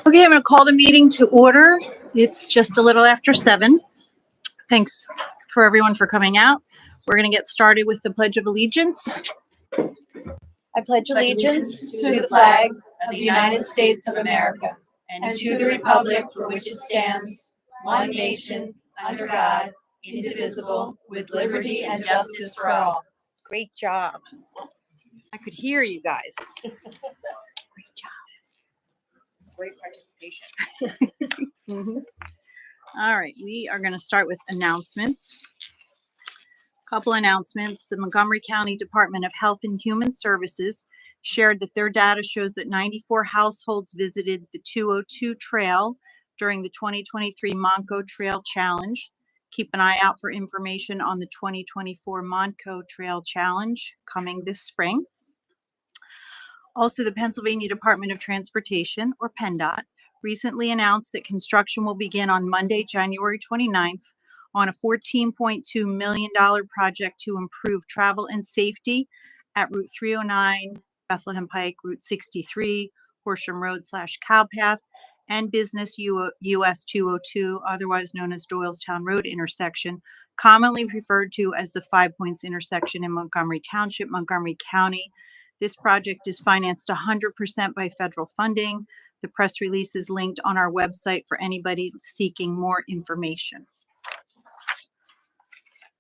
Okay, I'm going to call the meeting to order. It's just a little after 7. Thanks for everyone for coming out. We're going to get started with the Pledge of Allegiance. I pledge allegiance to the flag of the United States of America and to the republic for which it stands, one nation, under God, indivisible, with liberty and justice for all. Great job. I could hear you guys. Great job. It's great participation. All right, we are going to start with announcements. Couple announcements. The Montgomery County Department of Health and Human Services shared that their data shows that 94 households visited the 202 trail during the 2023 Montco Trail Challenge. Keep an eye out for information on the 2024 Montco Trail Challenge coming this spring. Also, the Pennsylvania Department of Transportation, or PennDOT, recently announced that construction will begin on Monday, January 29th, on a $14.2 million project to improve travel and safety at Route 309, Bethlehem Pike, Route 63, Horsham Road / Cowpath, and Business US 202, otherwise known as Doylestown Road intersection, commonly referred to as the 5 Points intersection in Montgomery Township, Montgomery County. This project is financed 100% by federal funding. The press release is linked on our website for anybody seeking more information.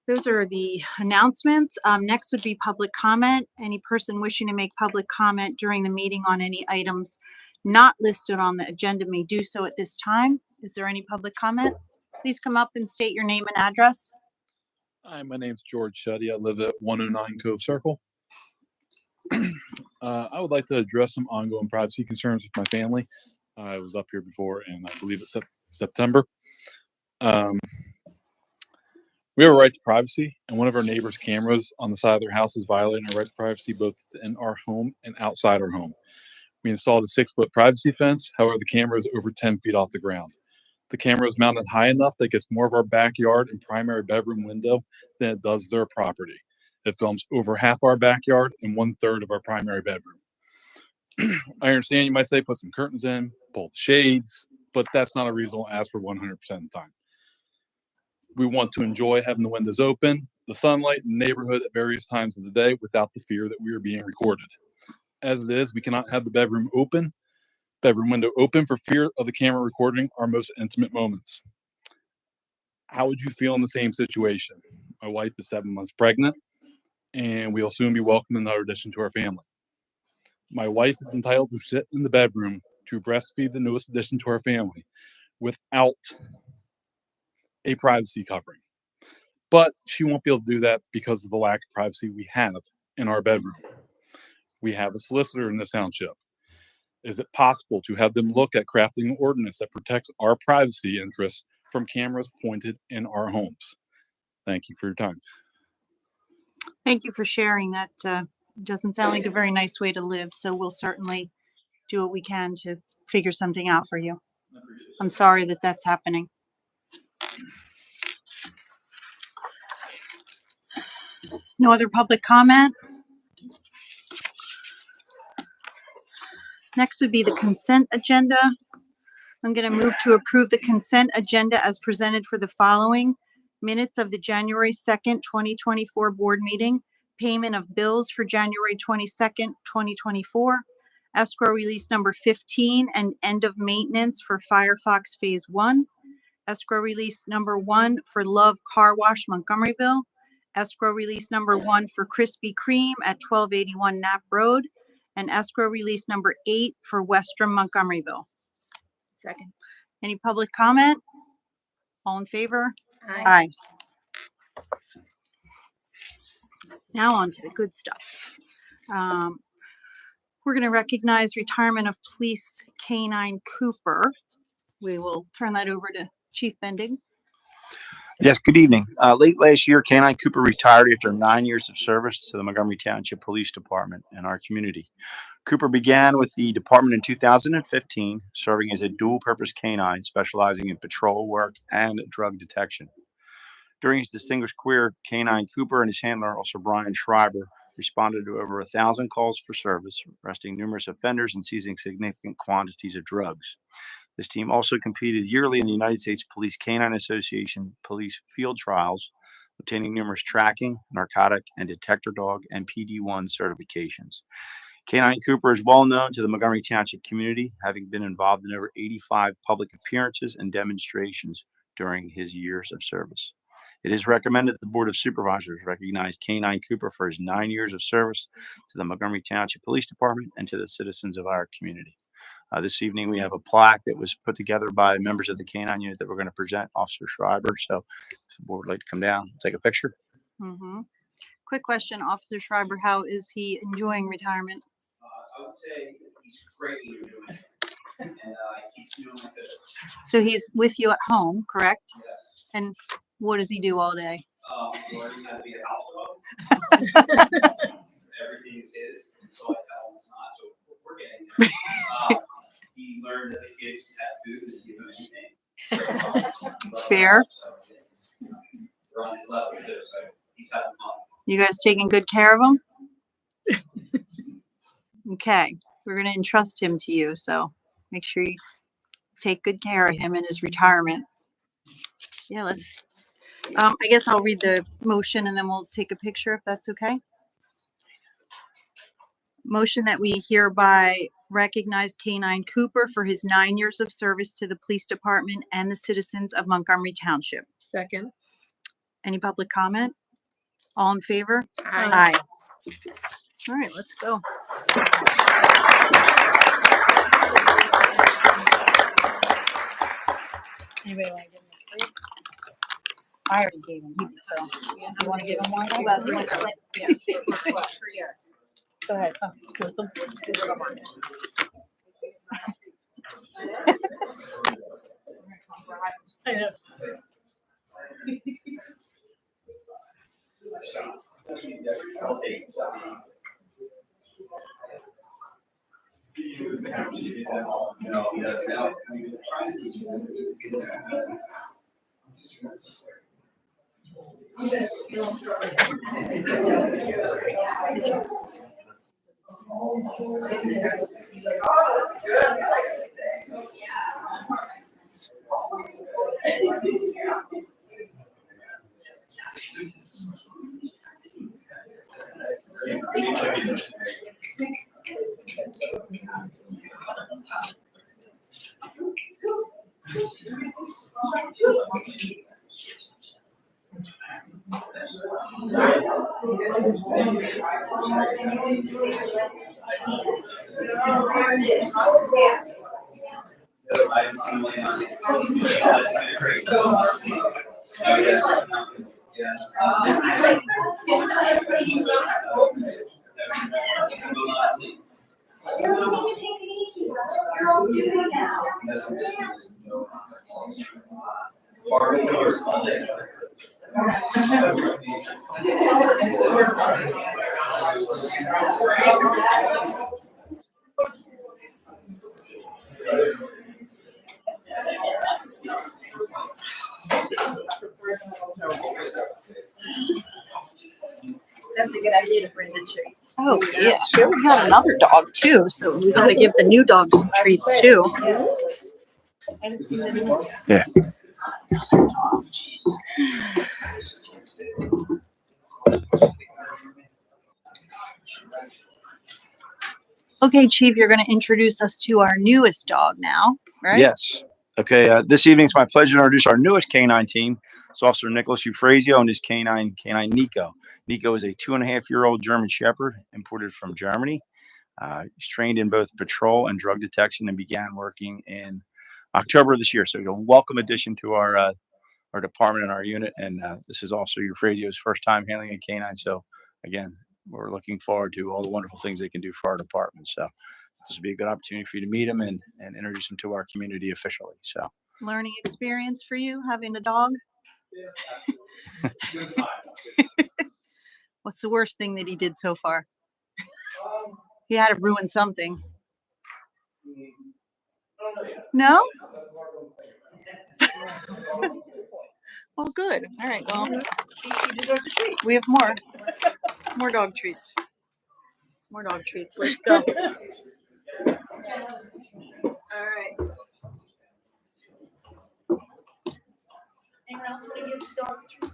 Those are the announcements. Next would be public comment. Any person wishing to make public comment during the meeting on any items not listed on the agenda may do so at this time. Is there any public comment? Please come up and state your name and address. Hi, my name's George Shuddy. I live at 109 Cove Circle. I would like to address some ongoing privacy concerns with my family. I was up here before, and I believe it's September. We have a right to privacy, and one of our neighbors' cameras on the side of their house is violating our right to privacy both in our home and outside our home. We installed a 6-foot privacy fence. However, the camera is over 10 feet off the ground. The camera is mounted high enough that it gets more of our backyard and primary bedroom window than it does their property. It films over half our backyard and 1/3 of our primary bedroom. I understand you might say put some curtains in, pull the shades, but that's not a reasonable ask for 100% of the time. We want to enjoy having the windows open, the sunlight, and the neighborhood at various times of the day without the fear that we are being recorded. As it is, we cannot have the bedroom window open for fear of the camera recording our most intimate moments. How would you feel in the same situation? My wife is 7 months pregnant, and we'll soon be welcoming another addition to our family. My wife is entitled to sit in the bedroom to breastfeed the newest addition to our family without a privacy covering. But she won't be able to do that because of the lack of privacy we have in our bedroom. We have a solicitor in this township. Is it possible to have them look at crafting an ordinance that protects our privacy interests from cameras pointed in our homes? Thank you for your time. Thank you for sharing that. Doesn't sound like a very nice way to live, so we'll certainly do what we can to figure something out for you. I'm sorry that that's happening. No other public comment? Next would be the consent agenda. I'm going to move to approve the consent agenda as presented for the following: minutes of the January 2nd, 2024 board meeting, payment of bills for January 22nd, 2024, escrow release number 15 and end of maintenance for Firefox Phase 1, escrow release number 1 for Love Car Wash Montgomeryville, escrow release number 1 for Krispy Kreme at 1281 Knapp Road, and escrow release number 8 for Westrum Montgomeryville. Second. Any public comment? All in favor? Aye. Now on to the good stuff. We're going to recognize retirement of Police K-9 Cooper. We will turn that over to Chief Bending. Yes, good evening. Late last year, K-9 Cooper retired after 9 years of service to the Montgomery Township Police Department and our community. Cooper began with the department in 2015, serving as a dual-purpose canine specializing in patrol work and drug detection. During his distinguished career, K-9 Cooper and his handler, Officer Brian Schreiber, responded to over 1,000 calls for service, arresting numerous offenders and seizing significant quantities of drugs. This team also competed yearly in the United States Police Canine Association police field trials, obtaining numerous tracking, narcotic, and detector dog and PD-1 certifications. K-9 Cooper is well known to the Montgomery Township community, having been involved in over 85 public appearances and demonstrations during his years of service. It is recommended that the Board of Supervisors recognize K-9 Cooper for his 9 years of service to the Montgomery Township Police Department and to the citizens of our community. This evening, we have a plaque that was put together by members of the K-9 unit that we're going to present Officer Schreiber. So if the board would like to come down, take a picture. Quick question, Officer Schreiber, how is he enjoying retirement? I would say he's greatly enjoying it, and he keeps doing it. So he's with you at home, correct? Yes. And what does he do all day? Learning how to be a house dog. Everything is his until I tell him it's not. So we're getting there. He learned that the kids have food and give him anything. Fair. So, we're on his level too, so he's having fun. You guys taking good care of him? Okay, we're going to entrust him to you, so make sure you take good care of him in his retirement. Yeah, I guess I'll read the motion and then we'll take a picture if that's okay. Motion that we hereby recognize K-9 Cooper for his 9 years of service to the police department and the citizens of Montgomery Township. Second. Any public comment? All in favor? Aye. All right, let's go. Anybody want to give him a treat? I already gave him, so you want to give him one? How about you? Yeah. Go ahead. Oh, split them. I know. No, he doesn't know. I haven't seen one on it. That's been a great film. So, That's a good idea to bring the treats. Oh, yeah. Sure, we got another dog too, so we gotta give the new dog some treats too. Yeah. Okay, Chief, you're gonna introduce us to our newest dog now, right? Yes. Okay. This evening, it's my pleasure to introduce our newest K-9 team. It's Officer Nicholas Euphrasio and his K-9 Nico. Nico is a 2.5-year-old German Shepherd imported from Germany. He's trained in both patrol and drug detection and began working in October of this year. So, a welcome addition to our our department and our unit. And this is also Euphrasio's first time handling a canine. So again, we're looking forward to all the wonderful things they can do for our department. So this will be a good opportunity for you to meet them and introduce them to our community officially. So Learning experience for you having a dog? What's the worst thing that he did so far? He had to ruin something. No? Well, good. All right. Well, we have more. More dog treats. More dog treats. Let's go. All right. Anyone else want to give the dog a treat?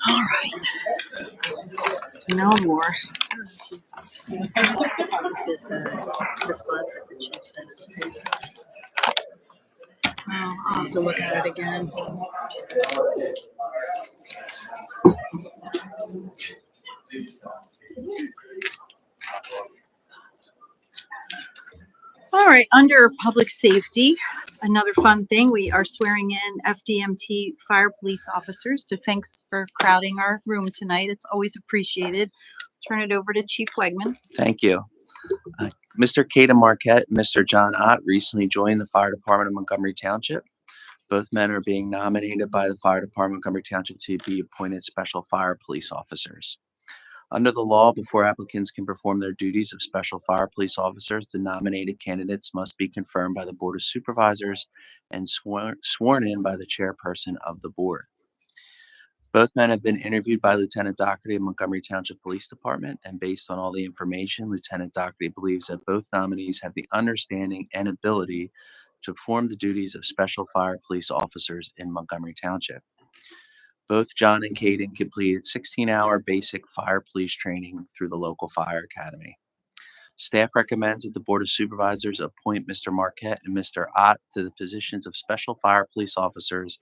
All right. No more. This is the response that the chief sent us previously. Oh, I'll have to look at it again. All right, under public safety, another fun thing, we are swearing in FDMT fire police officers. So thanks for crowding our room tonight. It's always appreciated. Turn it over to Chief Wegman. Thank you. Mr. Caden Marquette and Mr. John Ott recently joined the Fire Department of Montgomery Township. Both men are being nominated by the Fire Department of Montgomery Township to be appointed special fire police officers. Under the law, before applicants can perform their duties of special fire police officers, the nominated candidates must be confirmed by the Board of Supervisors and sworn in by the chairperson of the board. Both men have been interviewed by Lieutenant Doherty of Montgomery Township Police Department, and based on all the information, Lieutenant Doherty believes that both nominees have the understanding and ability to perform the duties of special fire police officers in Montgomery Township. Both John and Caden completed 16-hour basic fire police training through the local fire academy. Staff recommends that the Board of Supervisors appoint Mr. Marquette and Mr. Ott to the positions of special fire police officers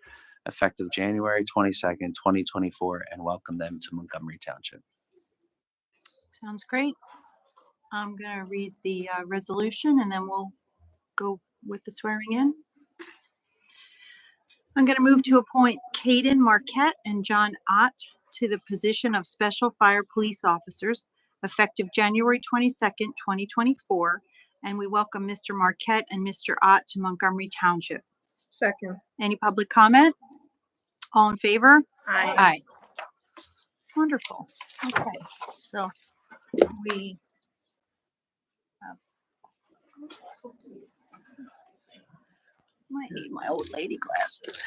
effective January 22nd, 2024, and welcome them to Montgomery Township. Sounds great. I'm going to read the resolution and then we'll go with the swearing in. I'm going to move to appoint Caden Marquette and John Ott to the position of special fire police officers effective January 22nd, 2024. And we welcome Mr. Marquette and Mr. Ott to Montgomery Township. Second. Any public comment? All in favor? Aye. Aye. Wonderful. Okay, so we might need my old lady glasses.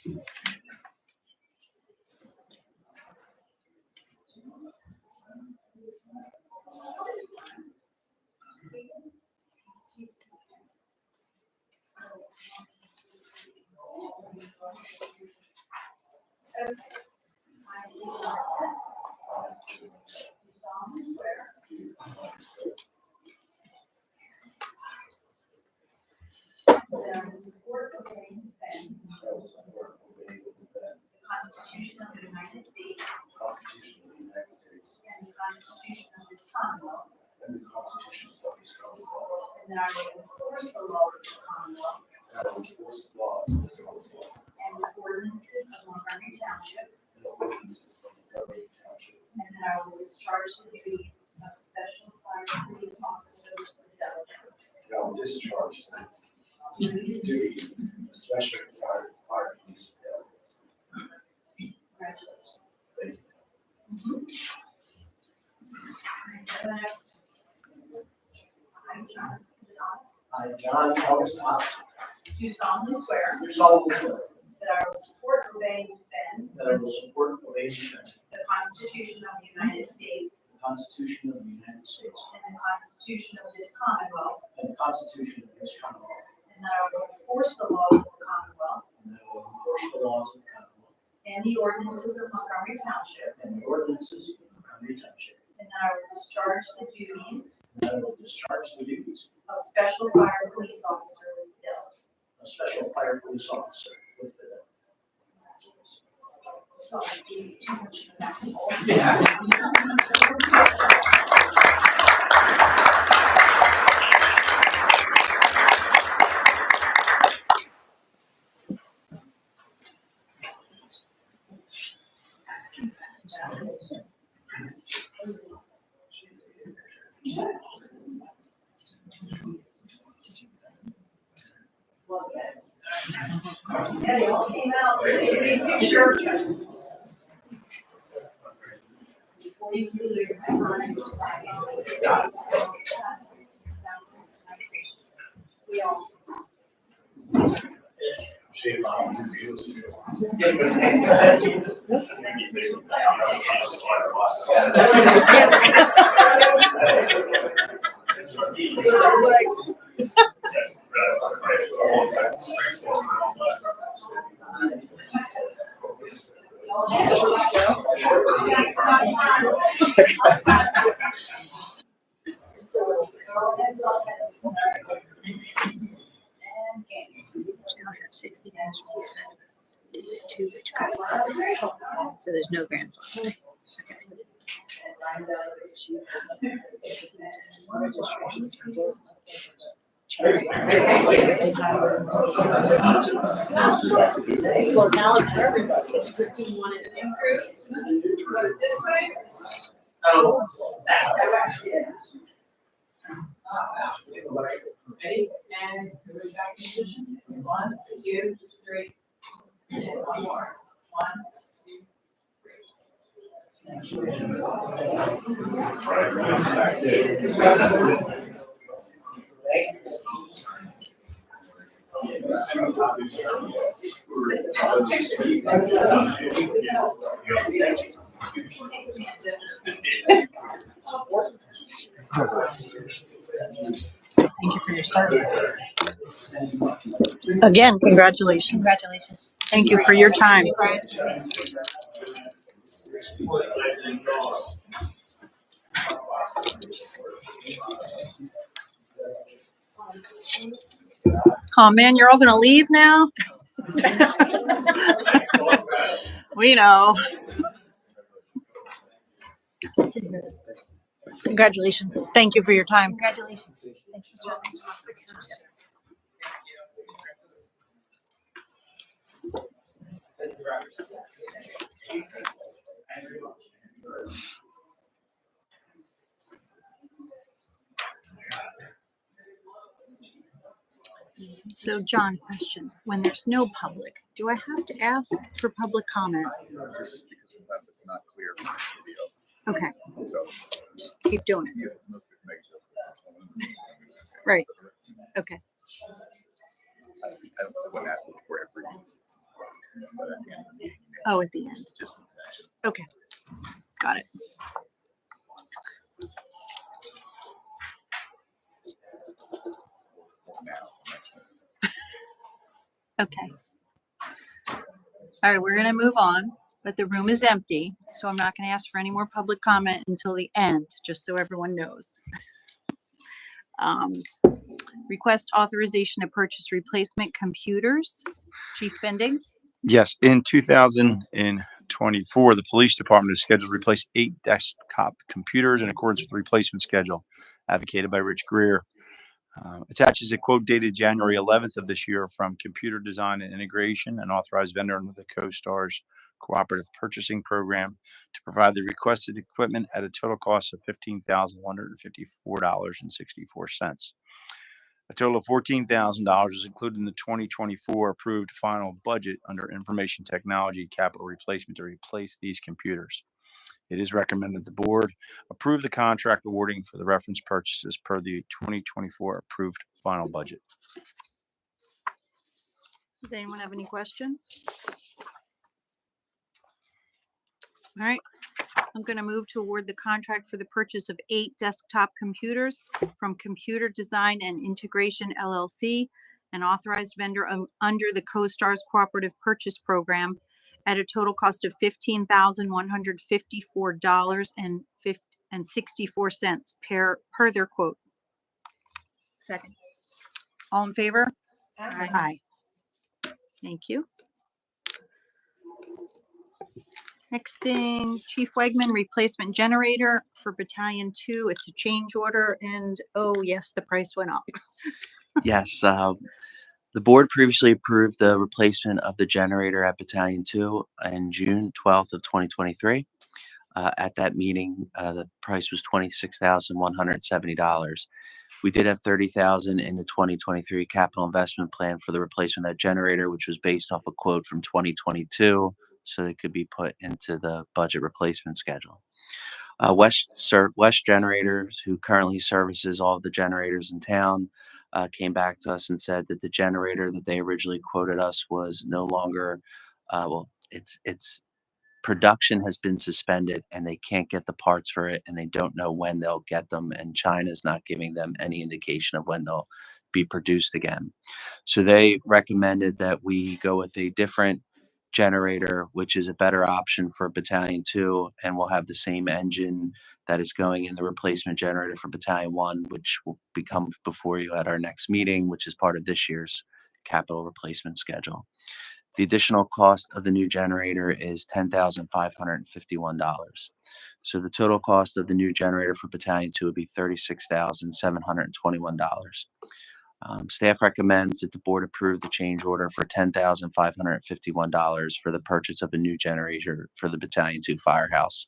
That I will support, obey, and defend the Constitution of the United States and the Constitution of this Commonwealth. And that I will enforce the laws of the Commonwealth and the ordinances of Montgomery Township. And that I will discharge the duties of Special Fire Police Officers for Delaware. I will discharge the duties of Special Fire Police. Congratulations. Thank you. Next. I, John, is it on? I, John August Ott, Do solemnly swear do solemnly swear that I will support, obey, and defend that I will support, obey, and defend the Constitution of the United States the Constitution of the United States and the Constitution of this Commonwealth, and the Constitution of this Commonwealth, and that I will enforce the laws of the Commonwealth and that I will enforce the laws of the Commonwealth and the ordinances of Montgomery Township, and the ordinances of Montgomery Township, and that I will discharge the duties and that I will discharge the duties of Special Fire Police Officer with fidelity. of Special Fire Police Officer with fidelity. So I gave you too much of that. Yeah, they all came out. Take a picture. Before you do your we all. I'll have 60 days. Two which go. So there's no grandfather. Well, now it's for everybody. You just didn't want it. This way? Oh. Ready? And everybody back in position. 1, 2, 3. And one more. 1, 2, Thank you for your service. Again, congratulations. Congratulations. Thank you for your time. Oh man, you're all gonna leave now? We know. Congratulations. Thank you for your time. Congratulations. Thanks for serving. So John, question. When there's no public, do I have to ask for public comment? Just because sometimes it's not clear from the video. Okay, So, just keep doing it. yeah, most people make jokes. Right. Okay. I don't want to ask for every but at the end of the meeting. Oh, at the end. Just Okay. Got it. Okay. All right, we're gonna move on, but the room is empty, so I'm not gonna ask for any more public comment until the end, just so everyone knows. Request authorization to purchase replacement computers. Chief Bending? Yes, in 2024, the police department is scheduled to replace 8 desktop computers in accordance with the replacement schedule advocated by Rich Greer. Attaches a quote dated January 11th of this year from Computer Design and Integration, an authorized vendor under the CoStar's cooperative purchasing program, to provide the requested equipment at a total cost of $15,154.64. A total of $14,000 is included in the 2024 approved final budget under Information Technology Capital Replacement to replace these computers. It is recommended the board approve the contract awarding for the reference purchases per the 2024 approved final budget. Does anyone have any questions? All right, I'm gonna move to award the contract for the purchase of 8 desktop computers from Computer Design and Integration LLC, an authorized vendor under the CoStar's Cooperative Purchase Program at a total cost of $15,154.64 per their quote. Second. All in favor? Aye. Thank you. Next thing, Chief Wegman, replacement generator for Battalion 2. It's a change order and, oh yes, the price went up. Yes, the board previously approved the replacement of the generator at Battalion 2 in June 12th of 2023. At that meeting, the price was $26,170. We did have $30,000 in the 2023 capital investment plan for the replacement of that generator, which was based off a quote from 2022, so it could be put into the budget replacement schedule. West Generators, who currently services all of the generators in town, came back to us and said that the generator that they originally quoted us was no longer, its production has been suspended and they can't get the parts for it and they don't know when they'll get them, and China's not giving them any indication of when they'll be produced again. So they recommended that we go with a different generator, which is a better option for Battalion 2, and we'll have the same engine that is going in the replacement generator for Battalion 1, which will become before you at our next meeting, which is part of this year's capital replacement schedule. The additional cost of the new generator is $10,551. So the total cost of the new generator for Battalion 2 would be $36,721. Staff recommends that the board approve the change order for $10,551 for the purchase of a new generator for the Battalion 2 firehouse,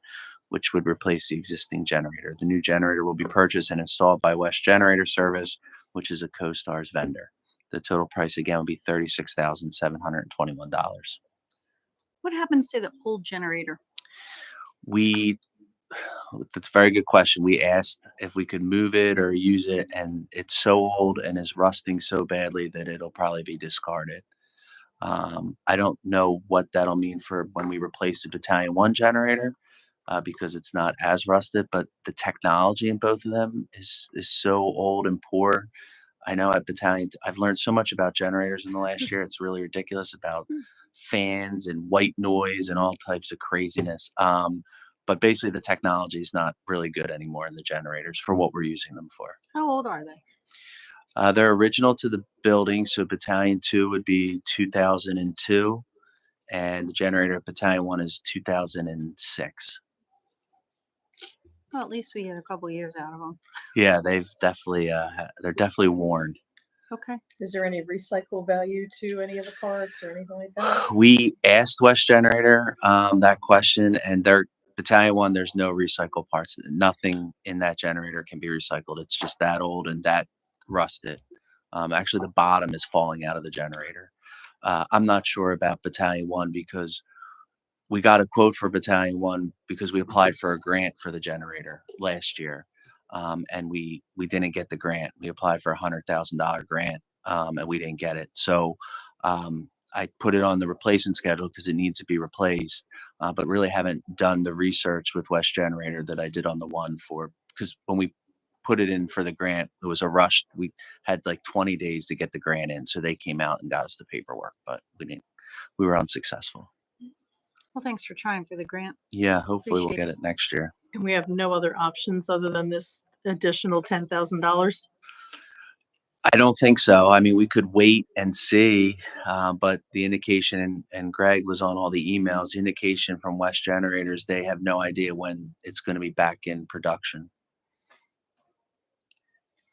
which would replace the existing generator. The new generator will be purchased and installed by West Generator Service, which is a CoStar's vendor. The total price again would be $36,721. What happens to the old generator? That's a very good question. We asked if we could move it or use it, and it's so old and is rusting so badly that it'll probably be discarded. I don't know what that'll mean for when we replace the Battalion 1 generator, because it's not as rusted, but the technology in both of them is so old and poor. I know at Battalion, I've learned so much about generators in the last year. It's really ridiculous about fans and white noise and all types of craziness. But basically the technology is not really good anymore in the generators for what we're using them for. How old are they? They're original to the building. So Battalion 2 would be 2002 and the generator at Battalion 1 is 2006. Well, at least we get a couple years out of them. Yeah, they're definitely worn. Okay. Is there any recycle value to any of the parts or anything like that? We asked West Generator that question, and their Battalion 1, there's no recycle parts. Nothing in that generator can be recycled. It's just that old and that rusted. Actually, the bottom is falling out of the generator. I'm not sure about Battalion 1 because we got a quote for Battalion 1 because we applied for a grant for the generator last year. And we didn't get the grant. We applied for a $100,000 grant, and we didn't get it. So I put it on the replacement schedule because it needs to be replaced, but really haven't done the research with West Generator that I did on the one because when we put it in for the grant, it was a rush. We had like 20 days to get the grant in. So they came out and got us the paperwork, but we were unsuccessful. Well, thanks for trying for the grant. Yeah, hopefully we'll Appreciate get it next year. And we have no other options other than this additional $10,000. I don't think so. I mean, we could wait and see, but the indication, and Greg was on all the emails, the indication from West Generators, they have no idea when it's going to be back in production.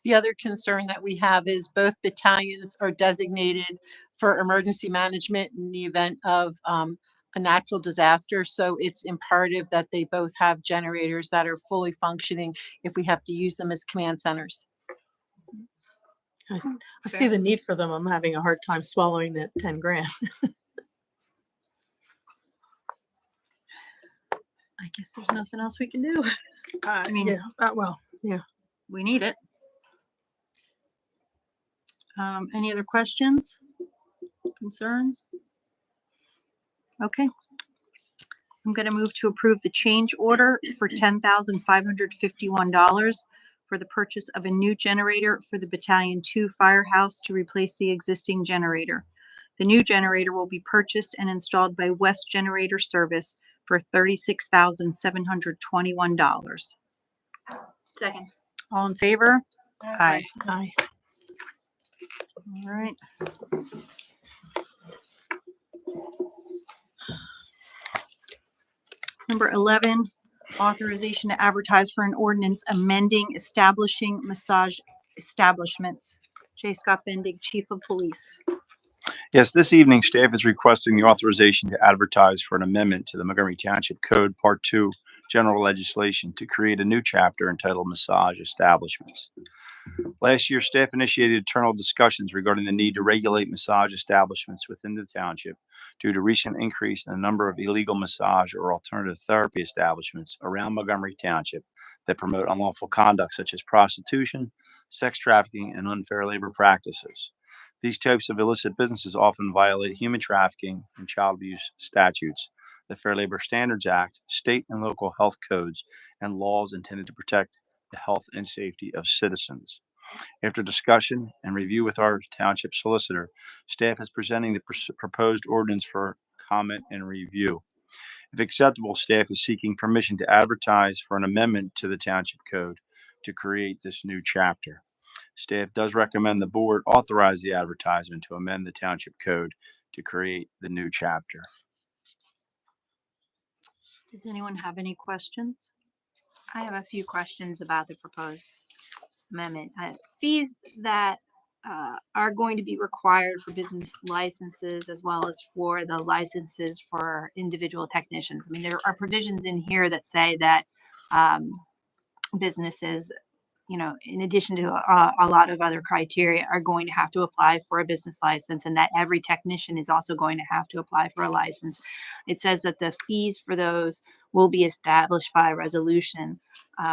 The other concern that we have is both battalions are designated for emergency management in the event of a natural disaster. So it's imperative that they both have generators that are fully functioning if we have to use them as command centers. I see the need for them. I'm having a hard time swallowing that 10 grand. I guess there's nothing else we can do. I mean, yeah. we need it. Any other questions, concerns? Okay. I'm going to move to approve the change order for $10,551 for the purchase of a new generator for the Battalion 2 Firehouse to replace the existing generator. The new generator will be purchased and installed by West Generator Service for $36,721. Second. All in favor? Aye. Aye. All right. Number 11, authorization to advertise for an ordinance amending establishing massage establishments. J. Scott Bendig, Chief of Police. Yes, this evening, staff is requesting the authorization to advertise for an amendment to the Montgomery Township Code Part 2 General Legislation to create a new chapter entitled Massage Establishments. Last year, staff initiated internal discussions regarding the need to regulate massage establishments within the township due to recent increase in the number of illegal massage or alternative therapy establishments around Montgomery Township that promote unlawful conduct such as prostitution, sex trafficking, and unfair labor practices. These types of illicit businesses often violate human trafficking and child abuse statutes, the Fair Labor Standards Act, state and local health codes, and laws intended to protect the health and safety of citizens. After discussion and review with our township solicitor, staff is presenting the proposed ordinance for comment and review. If acceptable, staff is seeking permission to advertise for an amendment to the township code to create this new chapter. Staff does recommend the board authorize the advertisement to amend the township code to create the new chapter. Does anyone have any questions? I have a few questions about the proposed amendment. Fees that are going to be required for business licenses as well as for the licenses for individual technicians. I mean, there are provisions in here that say that businesses, you know, in addition to a lot of other criteria, are going to have to apply for a business license, and that every technician is also going to have to apply for a license. It says that the fees for those will be established by resolution.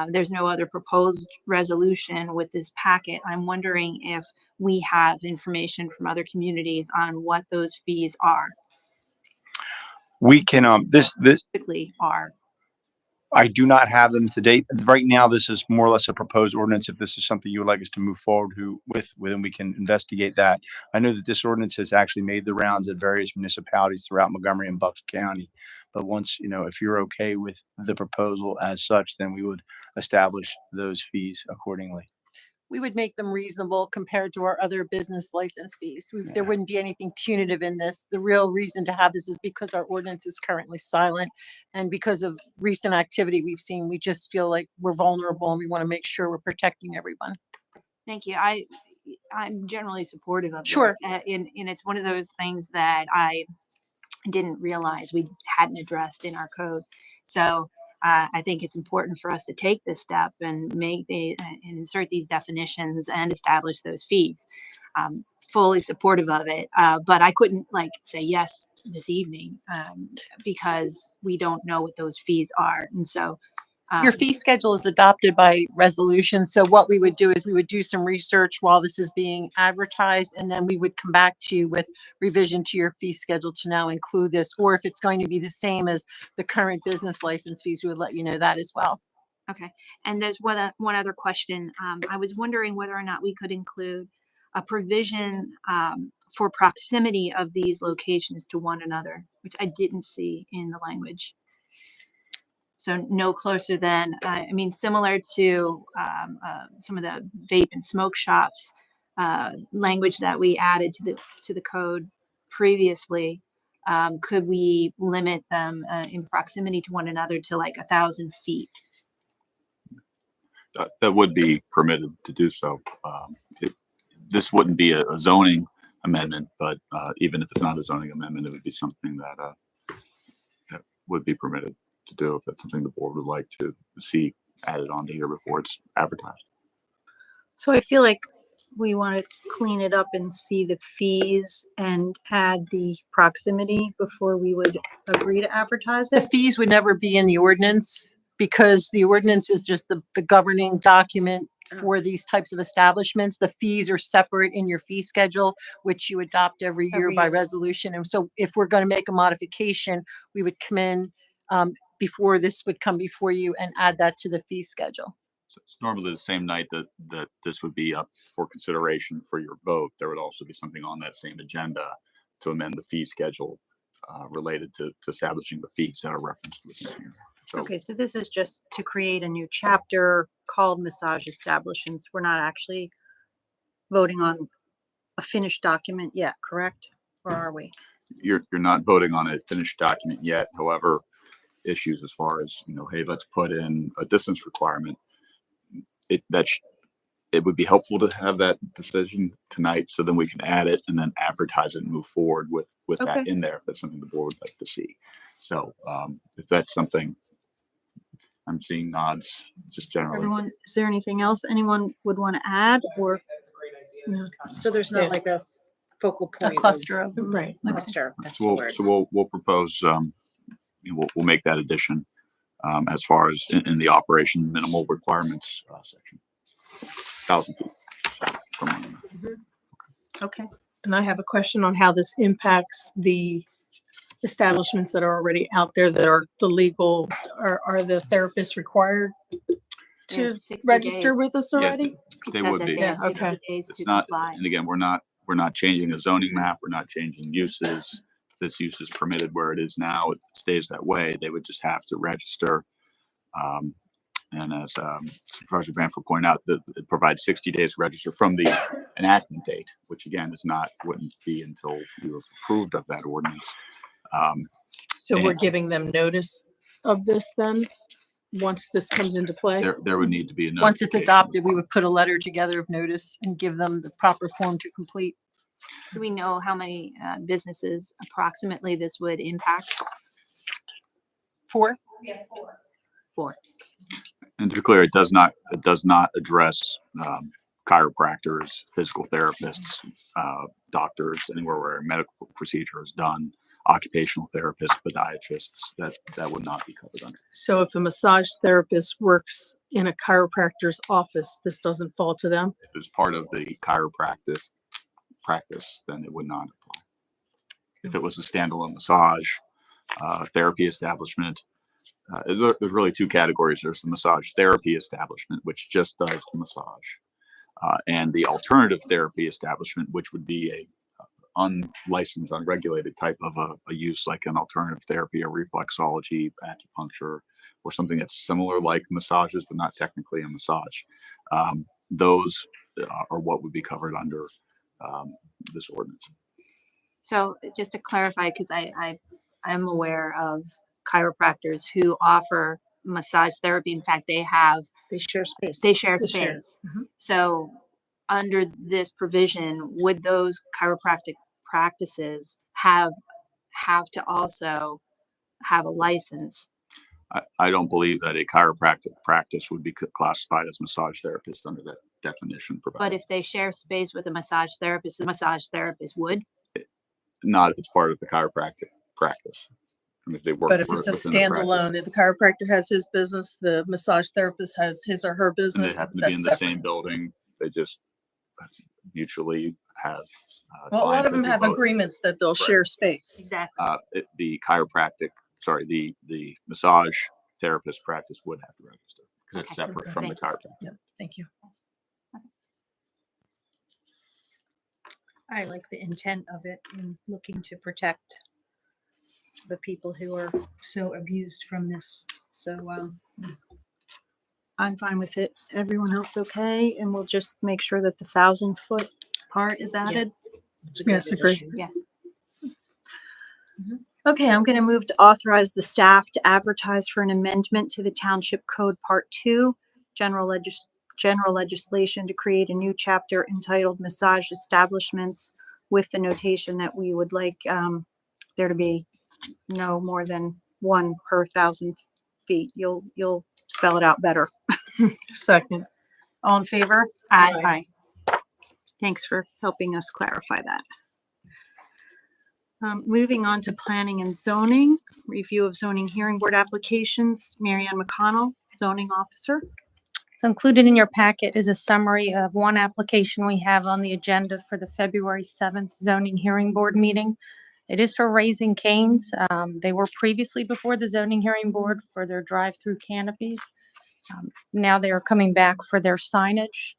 There's no other proposed resolution with this packet. I'm wondering if we have information from other communities on what those fees are. We can, this Typically are. I do not have them to date. Right now, this is more or less a proposed ordinance. If this is something you would like us to move forward with, then we can investigate that. I know that this ordinance has actually made the rounds at various municipalities throughout Montgomery and Bucks County. But once, you know, if you're okay with the proposal as such, then we would establish those fees accordingly. We would make them reasonable compared to our other business license fees. There wouldn't be anything punitive in this. The real reason to have this is because our ordinance is currently silent, and because of recent activity we've seen, we just feel like we're vulnerable and we want to make sure we're protecting everyone. Thank you. I'm generally supportive of Sure. this, and it's one of those things that I didn't realize we hadn't addressed in our code. So I think it's important for us to take this step and and insert these definitions and establish those fees. Fully supportive of it, but I couldn't say yes this evening because we don't know what those fees are. And so Your fee schedule is adopted by resolution. So what we would do is we would do some research while this is being advertised, and then we would come back to you with revision to your fee schedule to now include this. Or if it's going to be the same as the current business license fees, we would let you know that as well. Okay, and there's one other question. I was wondering whether or not we could include a provision for proximity of these locations to one another, which I didn't see in the language. So no closer than, I mean, similar to some of the vape and smoke shops language that we added to the code previously. Could we limit them in proximity to one another to like 1,000 feet? That would be permitted to do so. This wouldn't be a zoning amendment, but even if it's not a zoning amendment, it would be something that would be permitted to do if that's something the board would like to see added on to here before it's advertised. So I feel like we want to clean it up and see the fees and add the proximity before we would agree to advertise The it. fees would never be in the ordinance because the ordinance is just the governing document for these types of establishments. The fees are separate in your fee schedule, which you adopt every year Every by year. resolution. And so if we're going to make a modification, we would come in before this would come before you and add that to the fee schedule. So it's normally the same night that this would be up for consideration for your vote. There would also be something on that same agenda to amend the fee schedule related to establishing the fees that are referenced within here. So Okay, so this is just to create a new chapter called massage establishments. We're not actually voting on a finished document yet, correct? Or are we? you're not voting on a finished document yet. However, issues as far as, hey, let's put in a distance requirement. It would be helpful to have that decision tonight so then we can add it and then advertise it and move forward with Okay. that in there if that's something the board would like to see. So if that's something, I'm seeing nods just generally. Everyone, is there anything else anyone would want to add or? No. So there's not Yeah. like a focal A point. cluster of. Right. Cluster, that's the So word. we'll propose, we'll make that addition as far as in the operation minimal requirements section. 1,000 feet from one another. Okay. And I have a question on how this impacts the establishments that are already out there that are the legal, are the therapists required to 60 register days. with us Yes, already? It they says would that be. they have Yeah, okay. 60 days to It's not, comply. and again, we're not changing the zoning map. We're not changing uses. This use is permitted where it is now. It stays that way. They would just have to register. And as Supervisor Bamford pointed out, that it provides 60 days to register from the enactment date, which again wouldn't be until you have approved of that ordinance. So we're And- giving them notice of this then, once this comes into play? There would need to be a Once it's notification adopted, we requirement. would put a letter together of notice and give them the proper form to complete. Do we know how many businesses approximately this would impact? 4. For? And to be clear, it does not address chiropractors, physical therapists, doctors, anywhere where a medical procedure is done, occupational therapists, podiatrists, that would not be covered under. So if a massage therapist works in a chiropractor's office, this doesn't fall to them? If it was part of the chiropractic practice, then it would not apply. If it was a standalone massage therapy establishment, there's really two categories. There's the massage therapy establishment, which just does the massage, and the alternative therapy establishment, which would be a unlicensed, unregulated type of a use, like an alternative therapy or reflexology, acupuncture, or something that's similar like massages, but not technically a massage. Those are what would be covered under this ordinance. So just to clarify, because I'm aware of chiropractors who offer massage therapy. In fact, they share space. They share. Mhm. So under this provision, would those chiropractic practices have to also have a license? I don't believe that a chiropractic practice would be classified as massage therapist under that definition But provided. if they share space with a massage therapist, the massage therapist would? Not if it's part of the chiropractic practice. I mean, if they work. But if it's a within the practice, standalone, if the chiropractor has his business, the massage therapist has his or her and they business, happen to be in that's the separate. same building, they just mutually have. Well, a lot clients of that them do have both. agreements that they'll share space. Exactly. The chiropractic, sorry, the massage therapist practice would have to register because it's Okay. separate from the Thank chiropractor. Yeah, thank you. I like the intent of it and looking to protect the people who are so abused from this. So I'm fine with it. Everyone else okay? And we'll just make sure that the 1,000-foot part is added. Yes, agree. Yes. Okay, I'm going to move to authorize the staff to advertise for an amendment to the Township Code Part 2, general legislation to create a new chapter entitled Massage Establishments with the notation that we would like there to be no more than one per 1,000 feet. You'll spell it out better. Second. All in favor? Aye. Thanks for helping us clarify that. Moving on to planning and zoning, review of zoning hearing board applications. Mary Ann McConnell, zoning officer. So included in your packet is a summary of one application we have on the agenda for the February 7th zoning hearing board meeting. It is for Raising Cane's. They were previously before the zoning hearing board for their drive-through canopies. Now they are coming back for their signage.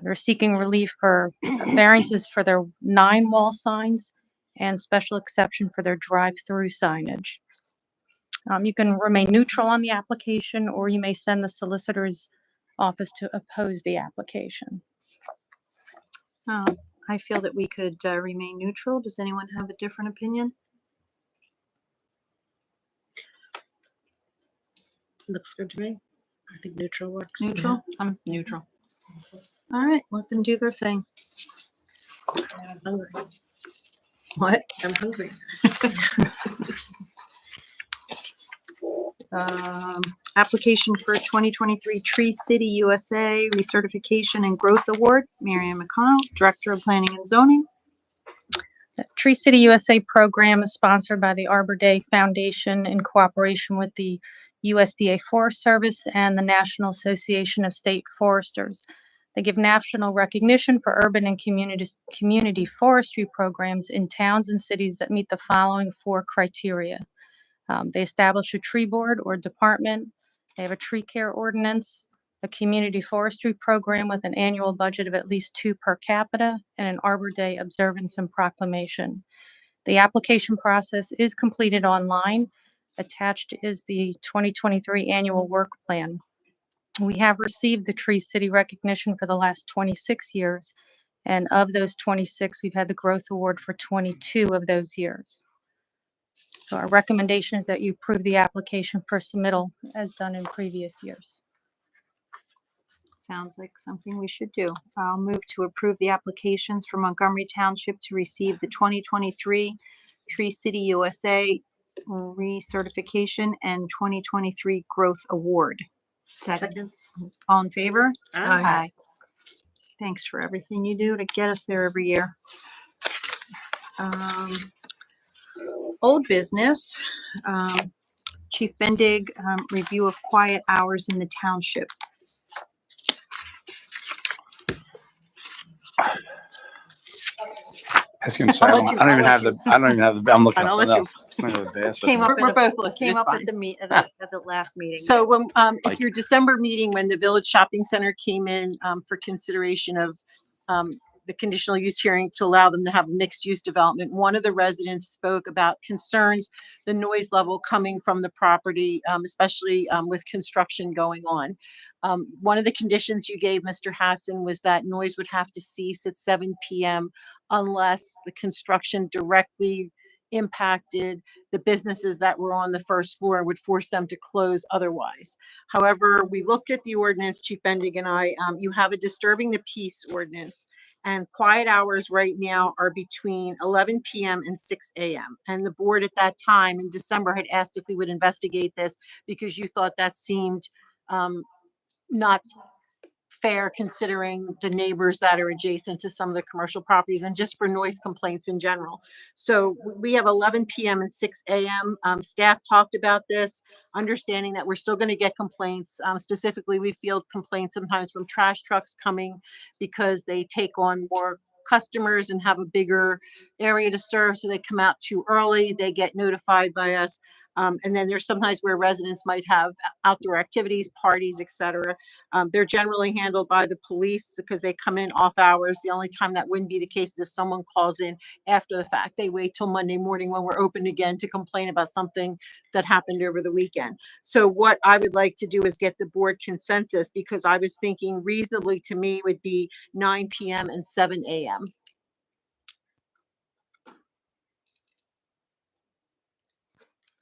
They're seeking relief for variances for their 9 wall signs and special exception for their drive-through signage. You can remain neutral on the application, or you may send the solicitor's office to oppose the application. I feel that we could remain neutral. Does anyone have a different opinion? Looks good to me. I think neutral works. Neutral? I'm neutral. All right, let them do their thing. I'm hungry. What? I'm hungry. Application for 2023 Tree City USA Recertification and Growth Award. Mary Ann McConnell, Director of Planning and Zoning. The Tree City USA program is sponsored by the Arbor Day Foundation in cooperation with the USDA Forest Service and the National Association of State Foresters. They give national recognition for urban and community forestry programs in towns and cities that meet the following 4 criteria. They establish a tree board or department. They have a tree care ordinance, a community forestry program with an annual budget of at least 2 per capita, and an Arbor Day observance and proclamation. The application process is completed online. Attached is the 2023 annual work plan. We have received the Tree City recognition for the last 26 years, and of those 26, we've had the Growth Award for 22 of those years. So our recommendation is that you approve the application for submittal as done in previous years. Sounds like something we should do. I'll move to approve the applications for Montgomery Township to receive the 2023 Tree City USA Recertification and 2023 Growth Award. Second. All in favor? Aye. Thanks for everything you do to get us there every year. Old business, Chief Bendig, review of quiet hours in the township. I was gonna say, I don't even have the, I'm looking at I'll let something you- else. I don't have the best Came with up me. We're at a- both listed, Came it's up fine. at the at the last meeting. So when, Like- if your December meeting, when the Village Shopping Center came in, for consideration of, the conditional use hearing to allow them to have mixed use development, one of the residents spoke about concerns, the noise level coming from the property, especially, with construction going on. One of the conditions you gave Mr. Hassan was that noise would have to cease at 7 PM unless the construction directly impacted the businesses that were on the first floor and would force them to close otherwise. However, we looked at the ordinance, Chief Bendig and I, you have a disturbing the peace ordinance. And quiet hours right now are between 11 PM and 6 AM. And the board at that time in December had asked if we would investigate this because you thought that seemed not fair considering the neighbors that are adjacent to some of the commercial properties and just for noise complaints in general. So we have 11 PM and 6 AM. Staff talked about this, understanding that we're still going to get complaints. Specifically, we field complaints sometimes from trash trucks coming because they take on more customers and have a bigger area to serve. So they come out too early, they get notified by us. And then there's sometimes where residents might have outdoor activities, parties, etc. They're generally handled by the police because they come in off hours. The only time that wouldn't be the case is if someone calls in after the fact. They wait till Monday morning when we're open again to complain about something that happened over the weekend. So what I would like to do is get the board consensus, because I was thinking reasonably to me would be 9 PM and 7 AM.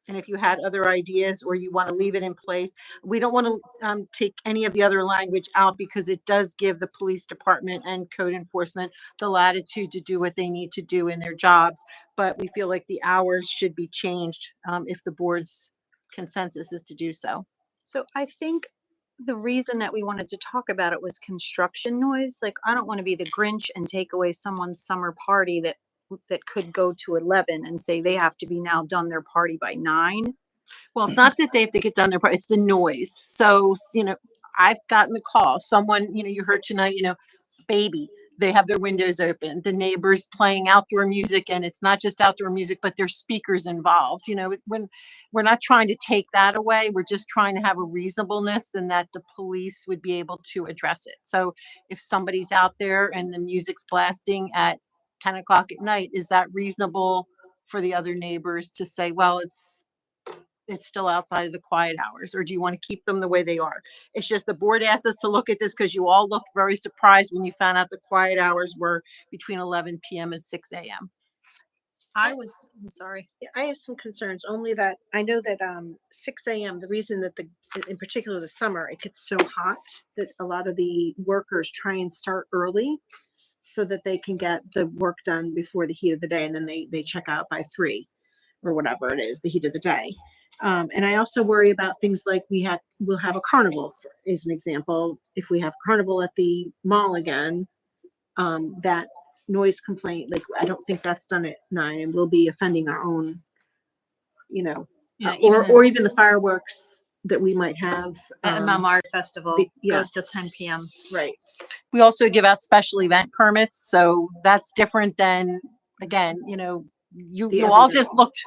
And if you had other ideas or you want to leave it in place, we don't want to take any of the other language out because it does give the police department and code enforcement the latitude to do what they need to do in their jobs. But we feel like the hours should be changed if the board's consensus is to do so. So I think the reason that we wanted to talk about it was construction noise. Like, I don't want to be the Grinch and take away someone's summer party that could go to 11 and say they have to be now done their party by 9. Well, it's not that they have to get done their part, it's the noise. So, I've gotten the call, someone, you heard tonight, baby, they have their windows open, the neighbors playing outdoor music, and it's not just outdoor music, but there's speakers involved. When we're not trying to take that away, we're just trying to have a reasonableness and that the police would be able to address it. So if somebody's out there and the music's blasting at 10 o'clock at night, is that reasonable for the other neighbors to say, well, it's still outside of the quiet hours, or do you want to keep them the way they are? It's just the board asked us to look at this because you all looked very surprised when you found out the quiet hours were between 11 PM and 6 AM. I'm sorry. Yeah, I have some concerns, only that I know that 6 AM, the reason that in particular the summer, it gets so hot that a lot of the workers try and start early so that they can get the work done before the heat of the day, and then they check out by 3 or whatever it is, the heat of the day. And I also worry about things like we'll have a carnival, as an example. If we have carnival at the mall again, that noise complaint, like, I don't think that's done at 9, and we'll be offending our own, Yeah, or even the fireworks that we might have. at Mount Mart Festival goes till 10 PM. Right. We also give out special event permits, so that's different than, again, you all everyday. just looked,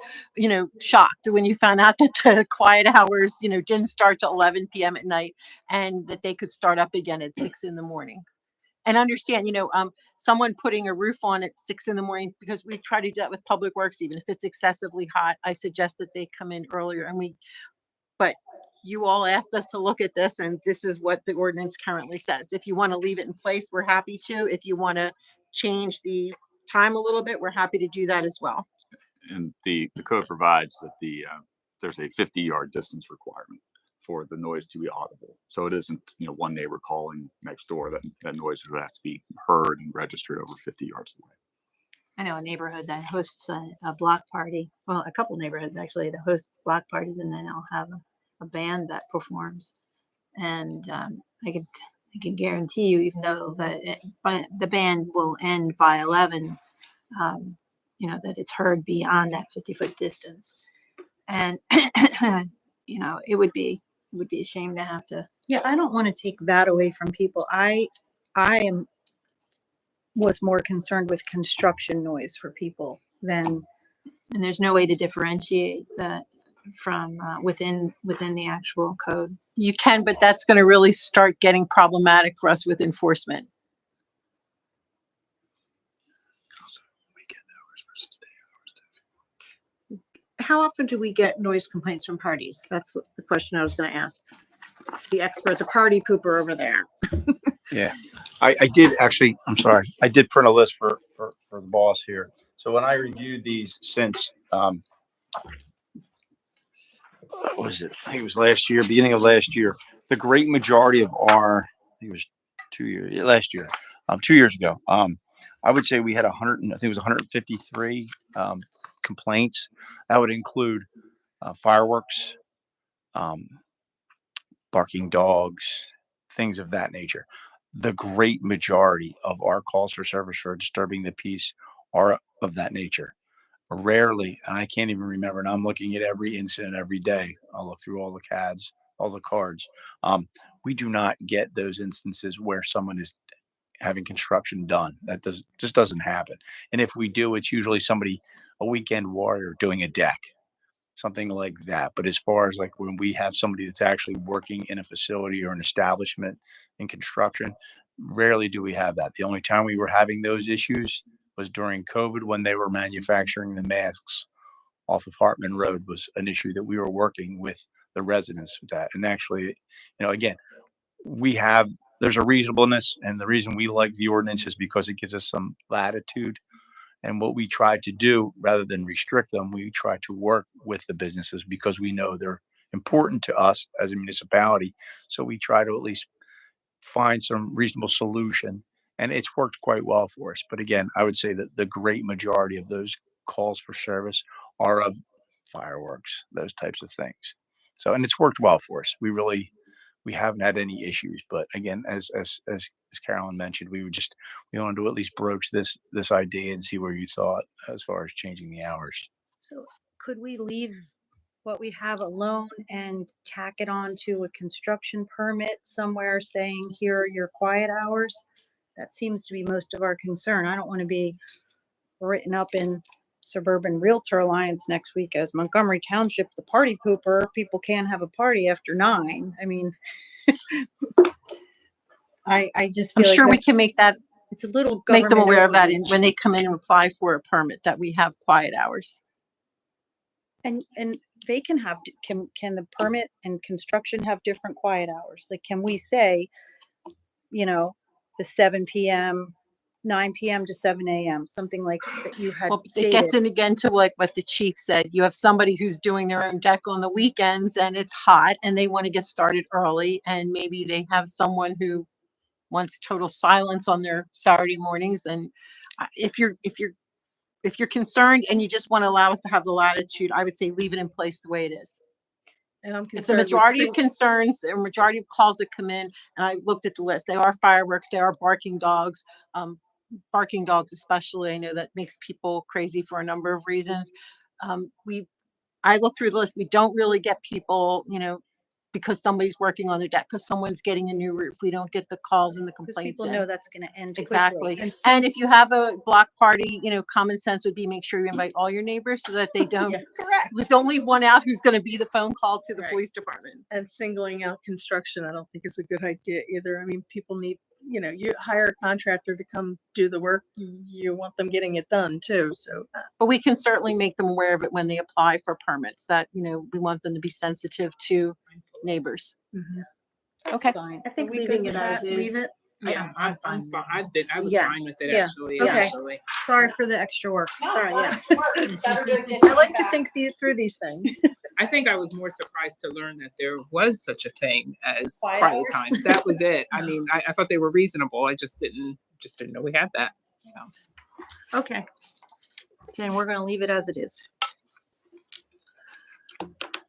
shocked when you found out that the quiet hours, didn't start till 11 PM at night, and that they could start up again at 6 in the morning. And understand, someone putting a roof on at 6 in the morning, because we try to do that with Public Works, even if it's excessively hot, I suggest that they come in earlier, but you all asked us to look at this, and this is what the ordinance currently says. If you want to leave it in place, we're happy to. If you want to change the time a little bit, we're happy to do that as well. And the code provides that there's a 50-yard distance requirement for the noise to be audible. So it isn't, one neighbor calling next door, that noise would have to be heard and registered over 50 yards away. I know a neighborhood that hosts a block party. Well, a couple neighborhoods actually that host block parties, and then I'll have a band that performs. And I can guarantee you, even though the band will end by 11, that it's heard beyond that 50-foot distance. And it would be a shame to have to. Yeah, I don't want to take that away from people. I was more concerned with construction noise for people than. And there's no way to differentiate that from within the actual code. You can, but that's going to really start getting problematic for us with enforcement. How often do we get noise complaints from parties? That's the question I was going to ask. The expert, the party pooper over there. Yeah, I did actually, I'm sorry, I did print a list for the boss here. So when I reviewed these since, what was it? I think it was last year, beginning of last year, the great majority of I think it was 2 years, last year, 2 years ago, I would say we had 100, I think it was 153 complaints. That would include fireworks, barking dogs, things of that nature. the great majority of our calls for service for disturbing the peace are of that nature. Rarely, and I can't even remember, and I'm looking at every incident every day. I'll look through all the CADs, all the cards. We do not get those instances where someone is having construction done. That just doesn't happen. And if we do, it's usually somebody, a weekend warrior doing a deck, something like that. But as far as like when we have somebody that's actually working in a facility or an establishment in construction, rarely do we have that. The only time we were having those issues was during COVID when they were manufacturing the masks off of Hartman Road was an issue that we were working with the residents with that. And actually, again, there's a reasonableness, and the reason we like the ordinance is because it gives us some latitude. And what we try to do, rather than restrict them, we try to work with the businesses because we know they're important to us as a municipality. So we try to at least find some reasonable solution, and it's worked quite well for us. But again, I would say that the great majority of those calls for service are of fireworks, those types of things. So, and it's worked well for us. We haven't had any issues. But again, as Carolyn mentioned, we wanted to at least broach this idea and see where you thought as far as changing the hours. So could we leave what we have alone and tack it on to a construction permit somewhere saying, here are your quiet hours? That seems to be most of our concern. I don't want to be written up in Suburban Realtor Alliance next week as Montgomery Township, the party pooper. People can't have a party after 9. I mean, I just feel I'm like sure we can make that, it's a little make them government aware of that overreach. when they come in and apply for a permit, that we have quiet hours. And they can have, can the permit and construction have different quiet hours? Like, can we say, the 7 p.m., 9 p.m. to 7 a.m., something like that you had Well, it stated? gets in again to like what the chief said. You have somebody who's doing their own deck on the weekends and it's hot and they want to get started early, and maybe they have someone who wants total silence on their Saturday mornings. And if you're concerned and you just want to allow us to have the latitude, I would say leave it in place the way it is. And I'm It's a concerned with majority of concerns, a majority of calls that come in, and I looked at the list. They are fireworks, they are barking dogs. Barking dogs especially, I know that makes people crazy for a number of reasons. I looked through the list. We don't really get people, because somebody's working on their deck, because someone's getting a new roof. We don't get the calls and the Because complaints people in. know that's going to end Exactly. quickly. And if you have a block party, common sense would be make sure you invite all your neighbors so that they don't, Correct. don't leave one out who's going to be the phone call to the Right. police department. And singling out construction, I don't think is a good idea either. I mean, people need, you hire a contractor to come do the work. You want them getting it done too. So, But we can certainly make them aware of it when they apply for permits, that, we want them to be sensitive to neighbors. Okay. Fine. I think Are we leaving good it with as that? is. Leave it? Yeah, I'm fine. I was Yeah. fine with it Yeah. actually. Okay. Initially. Sorry for the extra work. Sorry, yeah. It's better to get I like to feedback. think through these things. I think I was more surprised to learn that there was such a thing as Quiet quiet hours? time. That was it. I mean, I thought they were reasonable. I just didn't know we had that. So. Okay. Then we're going to leave it as it is.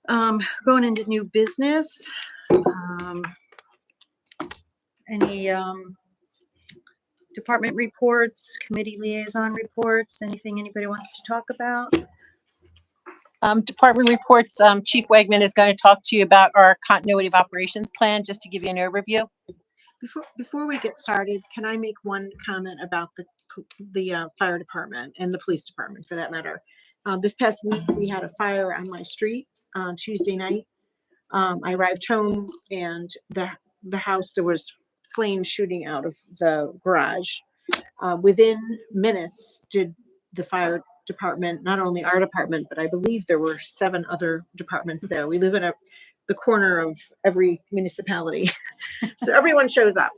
Going into new business. Any department reports, committee liaison reports, anything anybody wants to talk about? Department reports, Chief Wegman is going to talk to you about our continuity of operations plan, just to give you an overview. Before we get started, can I make one comment about the fire department and the police department for that matter? This past week, we had a fire on my street on Tuesday night. I arrived home and the house, there was flames shooting out of the garage. Within minutes did the fire department, not only our department, but I believe there were 7 other departments there. We live in the corner of every municipality. So everyone shows up.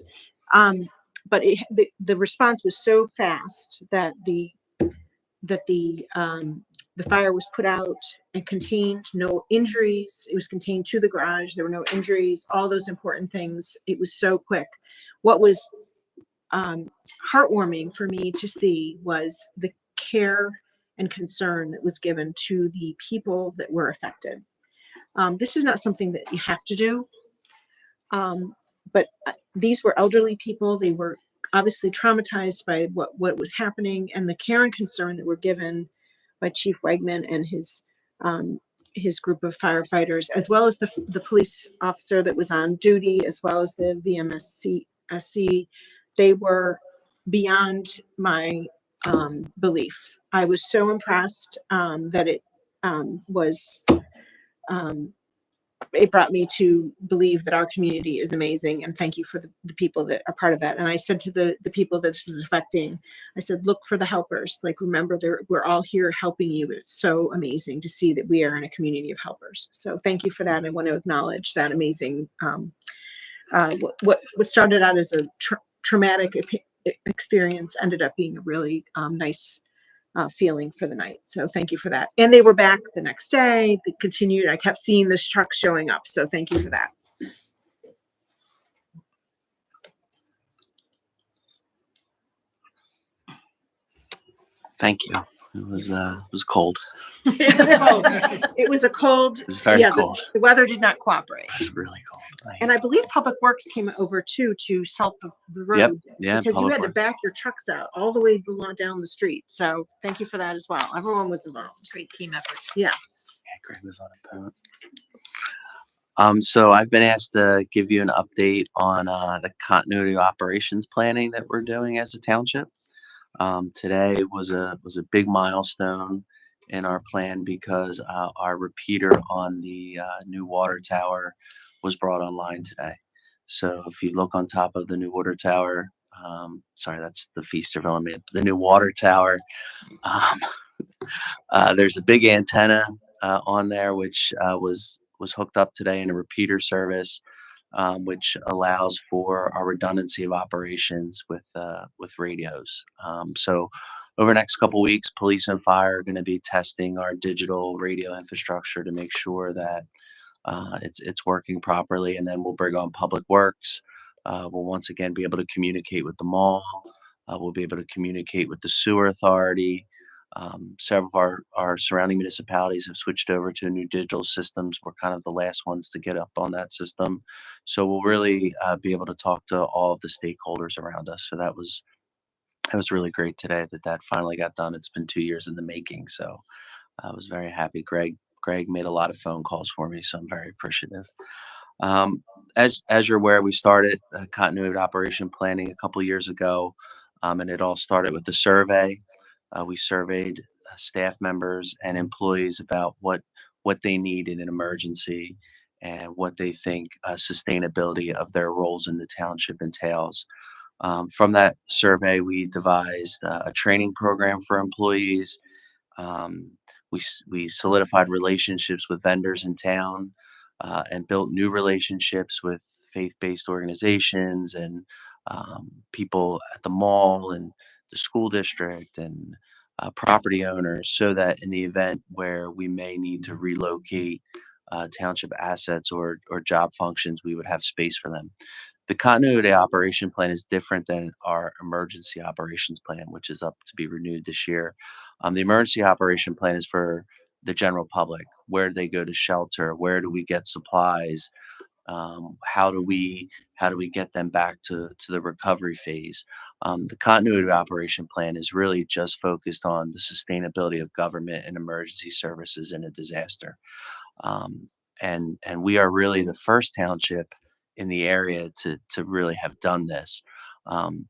But the response was so fast that the fire was put out and contained, no injuries. It was contained to the garage. There were no injuries, all those important things. It was so quick. What was heartwarming for me to see was the care and concern that was given to the people that were affected. This is not something that you have to do, but these were elderly people. They were obviously traumatized by what was happening, and the care and concern that were given by Chief Wegman and his group of firefighters, as well as the police officer that was on duty, as well as the VMSC, they were beyond my belief. I was so impressed that it brought me to believe that our community is amazing, and thank you for the people that are part of that. And I said to the people that this was affecting, I said, look for the helpers. Like, remember, we're all here helping you. It's so amazing to see that we are in a community of helpers. So thank you for that. I want to acknowledge that amazing, what started out as a traumatic experience ended up being a really nice feeling for the night. So thank you for that. And they were back the next day. They continued. I kept seeing this truck showing up. So thank you for that. Thank you. It was cold. It was cold. It was a cold. It was very yeah, cold. The weather did not cooperate. It was really cold. And I believe Public Works came over too to salt the road. Yep. Yeah. Because you Public had to Works. back your trucks out all the way down the street. So thank you for that as well. Everyone was involved. Great team effort. Yeah. Yeah, Greg was on it. So I've been asked to give you an update on the continuity of operations planning that we're doing as a township. Today was a big milestone in our plan because our repeater on the new water tower was brought online today. So if you look on top of the new water tower, sorry, that's the Feasterville. I mean, the new water tower. There's a big antenna on there, which was hooked up today in a repeater service, which allows for our redundancy of operations with radios. So over the next couple weeks, police and fire are going to be testing our digital radio infrastructure to make sure that it's working properly, and then we'll bring on Public Works. We'll once again be able to communicate with the mall. We'll be able to communicate with the sewer authority. Several of our surrounding municipalities have switched over to new digital systems. We're kind of the last ones to get up on that system. So we'll really be able to talk to all of the stakeholders around us. So that was really great today that finally got done. It's been 2 years in the making. So I was very happy. Greg made a lot of phone calls for me, so I'm very appreciative. As you're aware, we started continuity of operation planning a couple years ago, and it all started with a survey. We surveyed staff members and employees about what they need in an emergency and what they think sustainability of their roles in the township entails. From that survey, we devised a training program for employees. Um, we solidified relationships with vendors in town and built new relationships with faith-based organizations and people at the mall and the school district and property owners, so that in the event where we may need to relocate township assets or job functions, we would have space for them. The continuity operation plan is different than our emergency operations plan, which is up to be renewed this year. The emergency operation plan is for the general public. Where do they go to shelter? Where do we get supplies? How do we get them back to the recovery phase? The continuity operation plan is really just focused on the sustainability of government and emergency services in a disaster. And we are really the first township in the area to really have done this.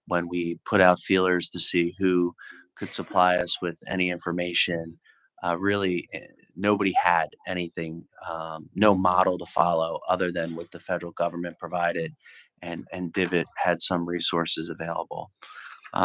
When we put out feelers to see who could supply us with any information, really nobody had anything, no model to follow other than what the federal government provided, and Divot had some resources available.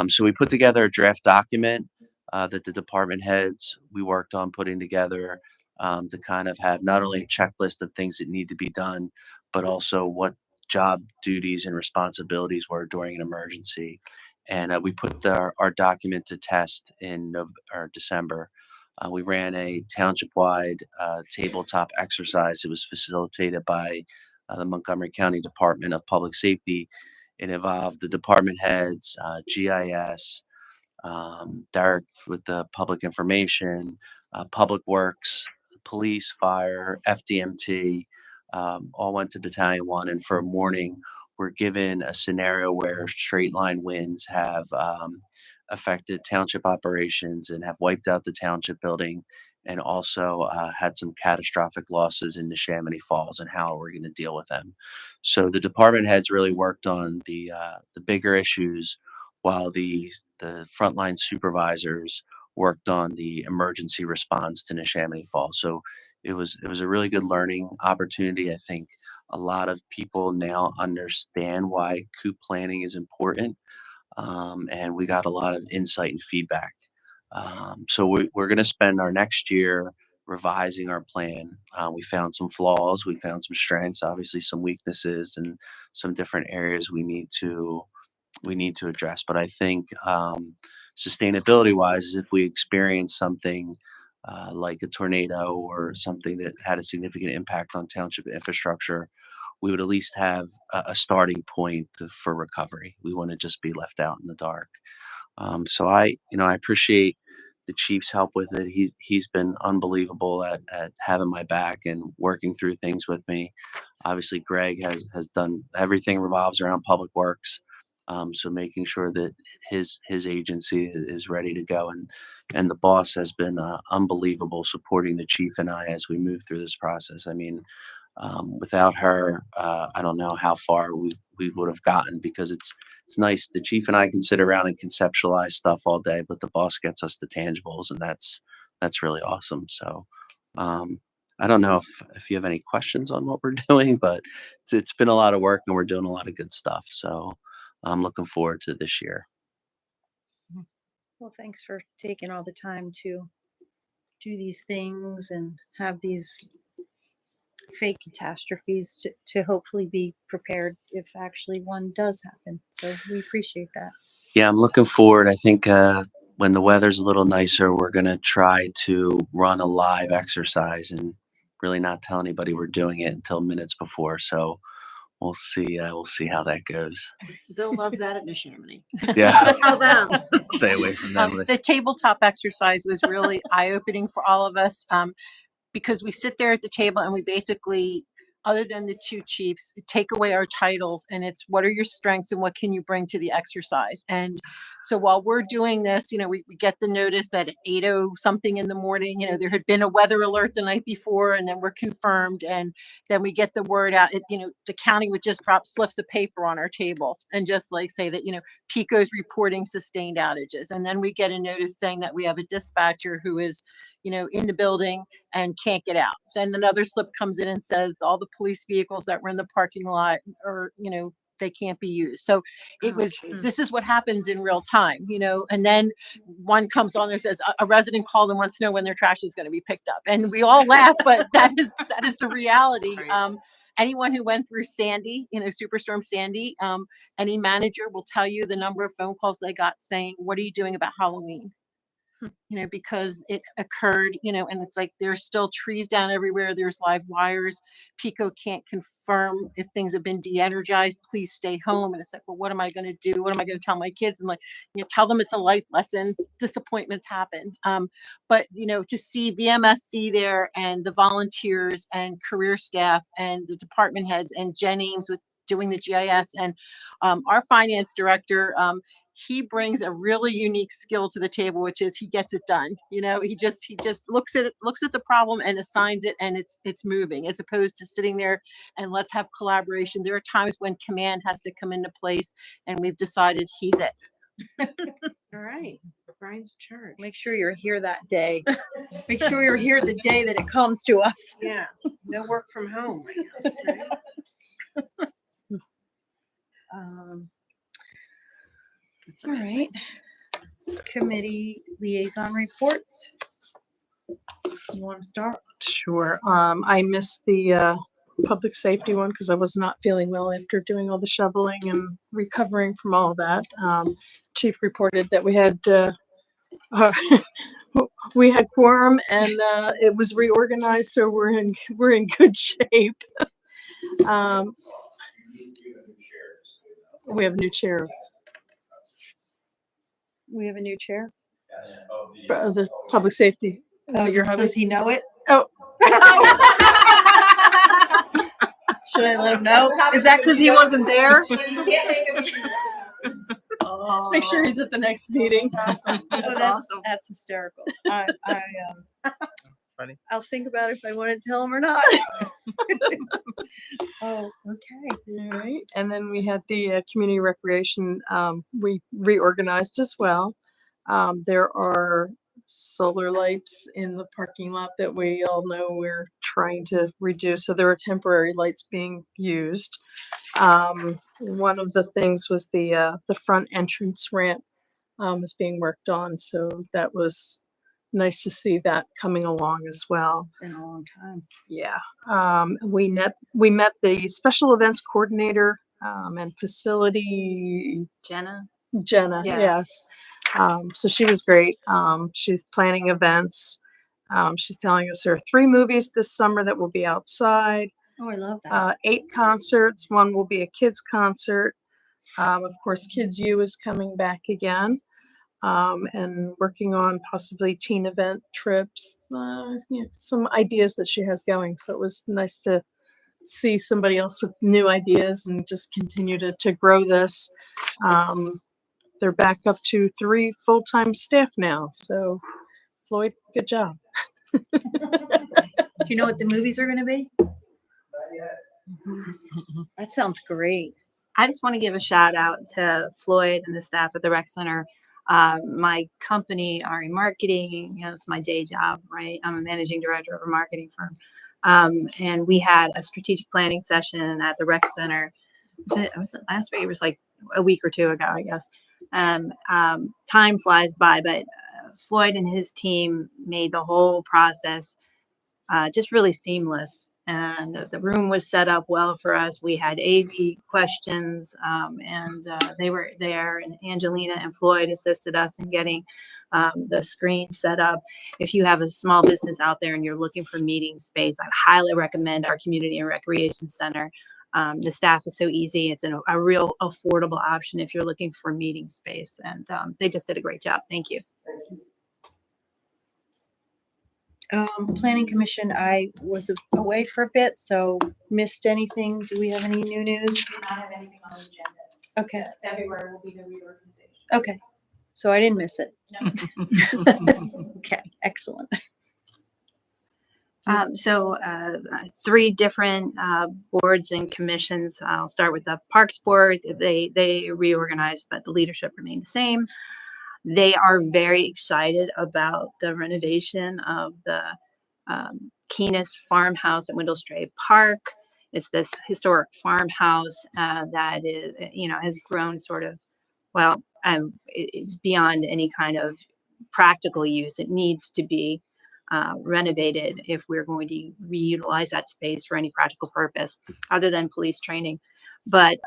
So we put together a draft document that the department heads we worked on putting together to kind of have not only a checklist of things that need to be done, but also what job duties and responsibilities were during an emergency. And we put our document to test in December. We ran a township-wide tabletop exercise. It was facilitated by the Montgomery County Department of Public Safety. It involved the department heads, GIS, Derek with the public information, Public Works, police, fire, FDMT, all went to Battalion 1. And for a morning, we're given a scenario where straight line winds have affected township operations and have wiped out the township building, and also had some catastrophic losses in Neshaminy Falls, and how we're going to deal with them. So the department heads really worked on the bigger issues, while the frontline supervisors worked on the emergency response to Neshaminy Falls. So it was a really good learning opportunity. I think a lot of people now understand why COOP planning is important, and we got a lot of insight and feedback. So we're going to spend our next year revising our plan. We found some flaws, we found some strengths, obviously some weaknesses, and some different areas we need to address. But I think sustainability wise, if we experience something like a tornado or something that had a significant impact on township infrastructure, we would at least have a starting point for recovery. We want to just be left out in the dark. So I appreciate the chief's help with it. He's been unbelievable at having my back and working through things with me. Obviously, Greg has done everything revolves around public works. So making sure that his agency is ready to go, and the boss has been unbelievable supporting the chief and I as we move through this process. I mean, without her, I don't know how far we would have gotten, because it's nice. The chief and I can sit around and conceptualize stuff all day, but the boss gets us the tangibles, and that's really awesome. So I don't know if you have any questions on what we're doing, but it's been a lot of work and we're doing a lot of good stuff. So I'm looking forward to this year. Well, thanks for taking all the time to do these things and have these fake catastrophes to hopefully be prepared if actually one does happen. So we appreciate that. Yeah, I'm looking forward. I think when the weather's a little nicer, we're going to try to run a live exercise and really not tell anybody we're doing it until minutes before. So we'll see how that goes. They'll love that at Neshaminy. Yeah. Tell them. Stay away from them. The tabletop exercise was really eye-opening for all of us, because we sit there at the table and we basically, other than the two chiefs, take away our titles, and it's what are your strengths and what can you bring to the exercise. And so while we're doing this, we get the notice that at 8:00 something in the morning, there had been a weather alert the night before, and then we're confirmed, and then we get the word out. The county would just drop slips of paper on our table and just like say that, PECO's reporting sustained outages. And then we get a notice saying that we have a dispatcher who is, in the building and can't get out. Then another slip comes in and says all the police vehicles that were in the parking lot are, they can't be used. So this is what happens in real time, and then one comes on there, says a resident called and wants to know when their trash is going to be picked up. And we all laugh, but that is the reality. Right. Anyone who went through Sandy, Superstorm Sandy, any manager will tell you the number of phone calls they got saying, what are you doing about Halloween? Because it occurred, and it's like there's still trees down everywhere. There's live wires. PECO can't confirm if things have been de-energized. Please stay home. And it's like, well, what am I going to do? What am I going to tell my kids? And tell them it's a life lesson. Disappointments happen. But to see VMSC there and the volunteers and career staff and the department heads and Jen Ames with doing the GIS and our finance director, he brings a really unique skill to the table, which is he gets it done. He just looks at the problem and assigns it, and it's moving, as opposed to sitting there and let's have collaboration. There are times when command has to come into place, and we've decided he's it. All right. Brian's in charge. Make sure you're here that day. Make sure you're here the day that it comes to us. Yeah. No work from home, I guess, right? All right. Committee liaison reports. You want to start? Sure. I missed the public safety one because I was not feeling well after doing all the shoveling and recovering from all of that. Chief reported that we had quorum and it was reorganized, so we're in good shape. We have a new chair. We have a new chair. For the public safety. Oh, does he know it? Oh. Should I let him know? Is that because he wasn't there? You can't make a meeting. Let's make sure he's at the next meeting. Oh, that's hysterical. Funny. I'll think about if I want to tell him or not. Oh, okay. All right, and then we had the community recreation, we reorganized as well. There are solar lights in the parking lot that we all know we're trying to reduce, so there are temporary lights being used. One of the things was the front entrance ramp is being worked on, so that was nice to see that coming along as well. Been a long time. Yeah, we met the special events coordinator and facility Jenna. Jenna. Yeah. Yes, so she was great. She's planning events. She's telling us there are 3 movies this summer that will be outside. Oh, I love that. 8 concerts. One will be a kids concert. Of course, Kids U is coming back again. And working on possibly teen event trips, some ideas that she has going. So it was nice to see somebody else with new ideas and just continue to grow this. They're back up to 3 full-time staff now. So Floyd, good job. Do you know what the movies are going to be? That sounds great. I just want to give a shout out to Floyd and the staff at the rec center. My company, RE Marketing, it's my day job, right? I'm a managing director of a marketing firm. And we had a strategic planning session at the rec center. Was it last week? It was like a week or 2 ago, I guess. Time flies by, but Floyd and his team made the whole process just really seamless. And the room was set up well for us. We had AV questions, and they were there. And Angelina and Floyd assisted us in getting the screen set up. If you have a small business out there and you're looking for meeting space, I highly recommend our community and recreation center. The staff is so easy. It's a real affordable option if you're looking for meeting space. And they just did a great job. Thank you. Planning Commission, I was away for a bit, so missed anything. Do we have any new news? Do not have anything on the agenda. Okay. February will be the reorganization. Okay. So I didn't miss it. No. Okay. Excellent. So 3 different boards and commissions. I'll start with the Parks Board. They reorganized, but the leadership remained the same. They are very excited about the renovation of the Keenest Farmhouse at Windlestray Park. It's this historic farmhouse that is, has grown sort of, well, it's beyond any kind of practical use. It needs to be renovated if we're going to reutilize that space for any practical purpose other than police training. But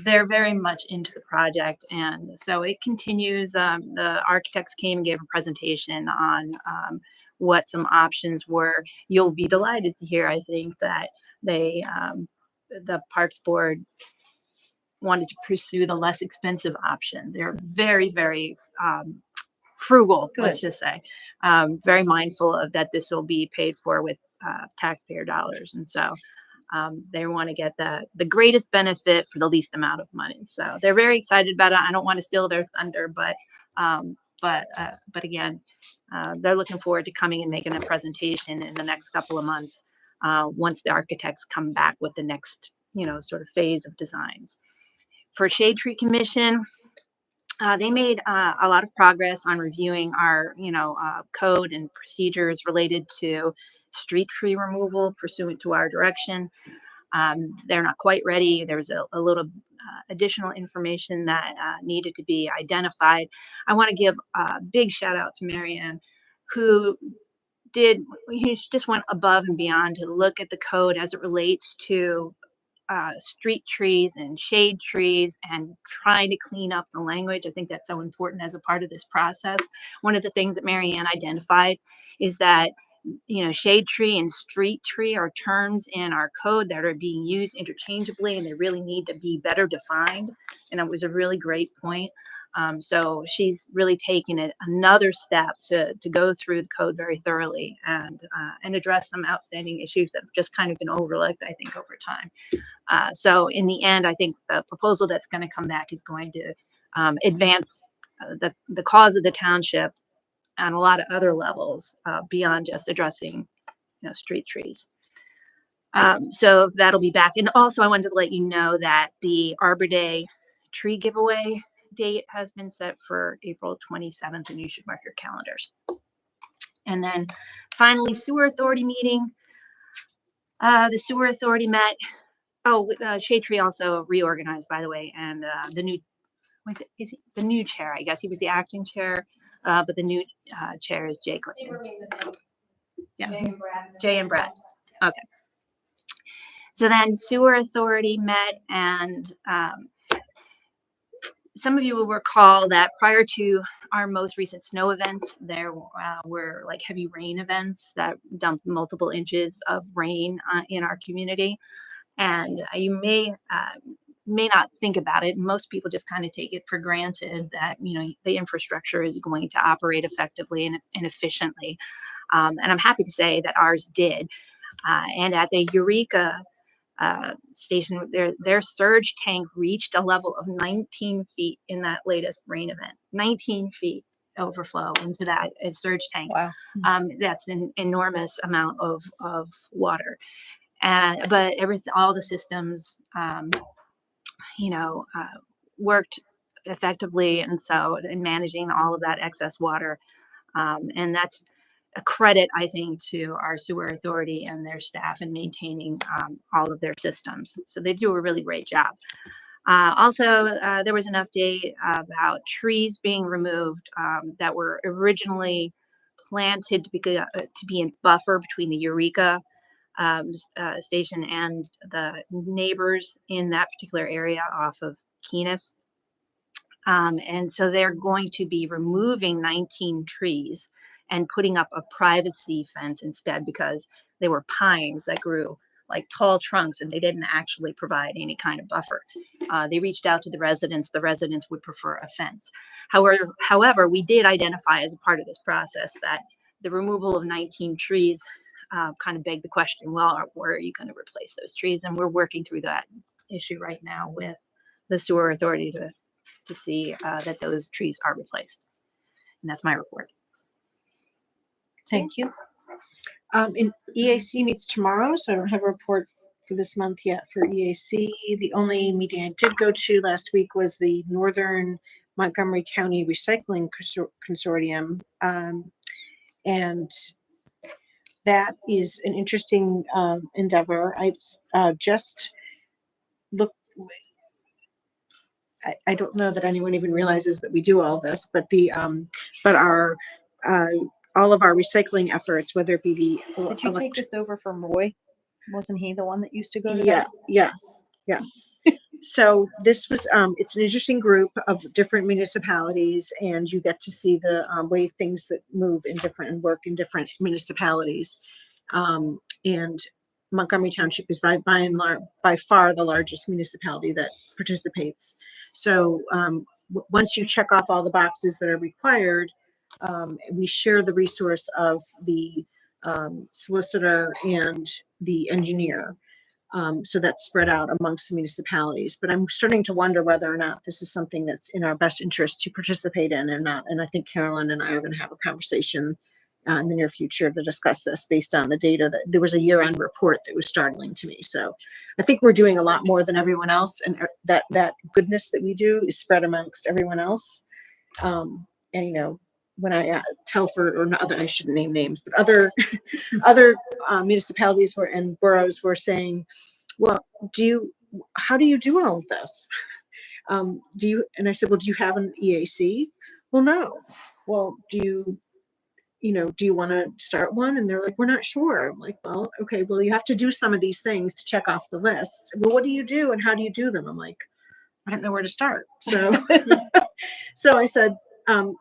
they're very much into the project, and so it continues. The architects came and gave a presentation on what some options were. You'll be delighted to hear, I think, that the Parks Board wanted to pursue the less expensive option. They're very, very frugal, let's just say, very mindful of that this will be paid for with taxpayer dollars. And so they want to get the greatest benefit for the least amount of money. So they're very excited about it. I don't want to steal their thunder, but again, they're looking forward to coming and making a presentation in the next couple of months once the architects come back with the next, sort of phase of designs. For Shade Tree Commission, they made a lot of progress on reviewing our, code and procedures related to street tree removal pursuant to our direction. They're not quite ready. There's a little additional information that needed to be identified. I want to give a big shout out to Marianne, who just went above and beyond to look at the code as it relates to street trees and shade trees and trying to clean up the language. I think that's so important as a part of this process. One of the things that Marianne identified is that shade tree and street tree are terms in our code that are being used interchangeably, and they really need to be better defined. And it was a really great point. So she's really taken it another step to go through the code very thoroughly and address some outstanding issues that have just kind of been overlooked, I think, over time. So in the end, I think the proposal that's going to come back is going to advance the cause of the township on a lot of other levels beyond just addressing, street trees. So that'll be back. And also I wanted to let you know that the Arbor Day tree giveaway date has been set for April 27th, and you should mark your calendars. And then finally, Sewer Authority meeting. The Sewer Authority met. Oh, Shade Tree also reorganized, by the way, and the new, is he the new chair? I guess he was the acting chair, but the new chair is Jay Clinton. They remain the same. Yeah. Jay and Brad. Jay and Brad. Okay. So then Sewer Authority met, and some of you will recall that prior to our most recent snow events, there were like heavy rain events that dumped multiple inches of rain in our community. And you may not think about it. Most people just kind of take it for granted that, the infrastructure is going to operate effectively and efficiently. And I'm happy to say that ours did. And at the Eureka station, their surge tank reached a level of 19 feet in that latest rain event. 19 feet overflow into that surge tank. Wow. That's an enormous amount of water. But all the systems, worked effectively, and so in managing all of that excess water, and that's a credit, I think, to our sewer authority and their staff in maintaining all of their systems. So they do a really great job. Also, there was an update about trees being removed that were originally planted to be in buffer between the Eureka station and the neighbors in that particular area off of Keenest. And so they're going to be removing 19 trees and putting up a privacy fence instead, because they were pines that grew like tall trunks and they didn't actually provide any kind of buffer. They reached out to the residents. The residents would prefer a fence. However, we did identify as a part of this process that the removal of 19 trees kind of begged the question, well, where are you going to replace those trees? And we're working through that issue right now with the sewer authority to see that those trees are replaced. And that's my report. Thank you. And EAC meets tomorrow, so I don't have a report for this month yet for EAC. The only meeting I did go to last week was the Northern Montgomery County Recycling Consortium. And that is an interesting endeavor. I just looked. I don't know that anyone even realizes that we do all this, but our all of our recycling efforts, whether it be the Did you take this over from Roy? Wasn't he the one that used to go to yeah, that? yes. So this was it's an interesting group of different municipalities, and you get to see the way things that move in different and work in different municipalities. And Montgomery Township is by far the largest municipality that participates. So once you check off all the boxes that are required, we share the resource of the solicitor and the engineer. So that's spread out amongst the municipalities. But I'm starting to wonder whether or not this is something that's in our best interest to participate in and not. And I think Carolyn and I are going to have a conversation in the near future to discuss this based on the data that there was a year-end report that was startling to me. So I think we're doing a lot more than everyone else, and that goodness that we do is spread amongst everyone else. And when I Telford or not, I shouldn't name names, but other municipalities and boroughs were saying, well, how do you do all of this? And I said, well, do you have an EAC? Well, no. Well, do you want to start one? And they're like, we're not sure. I'm like, well, okay, well, you have to do some of these things to check off the list. Well, what do you do and how do you do them? I'm like, I don't know where to start. So, so I said,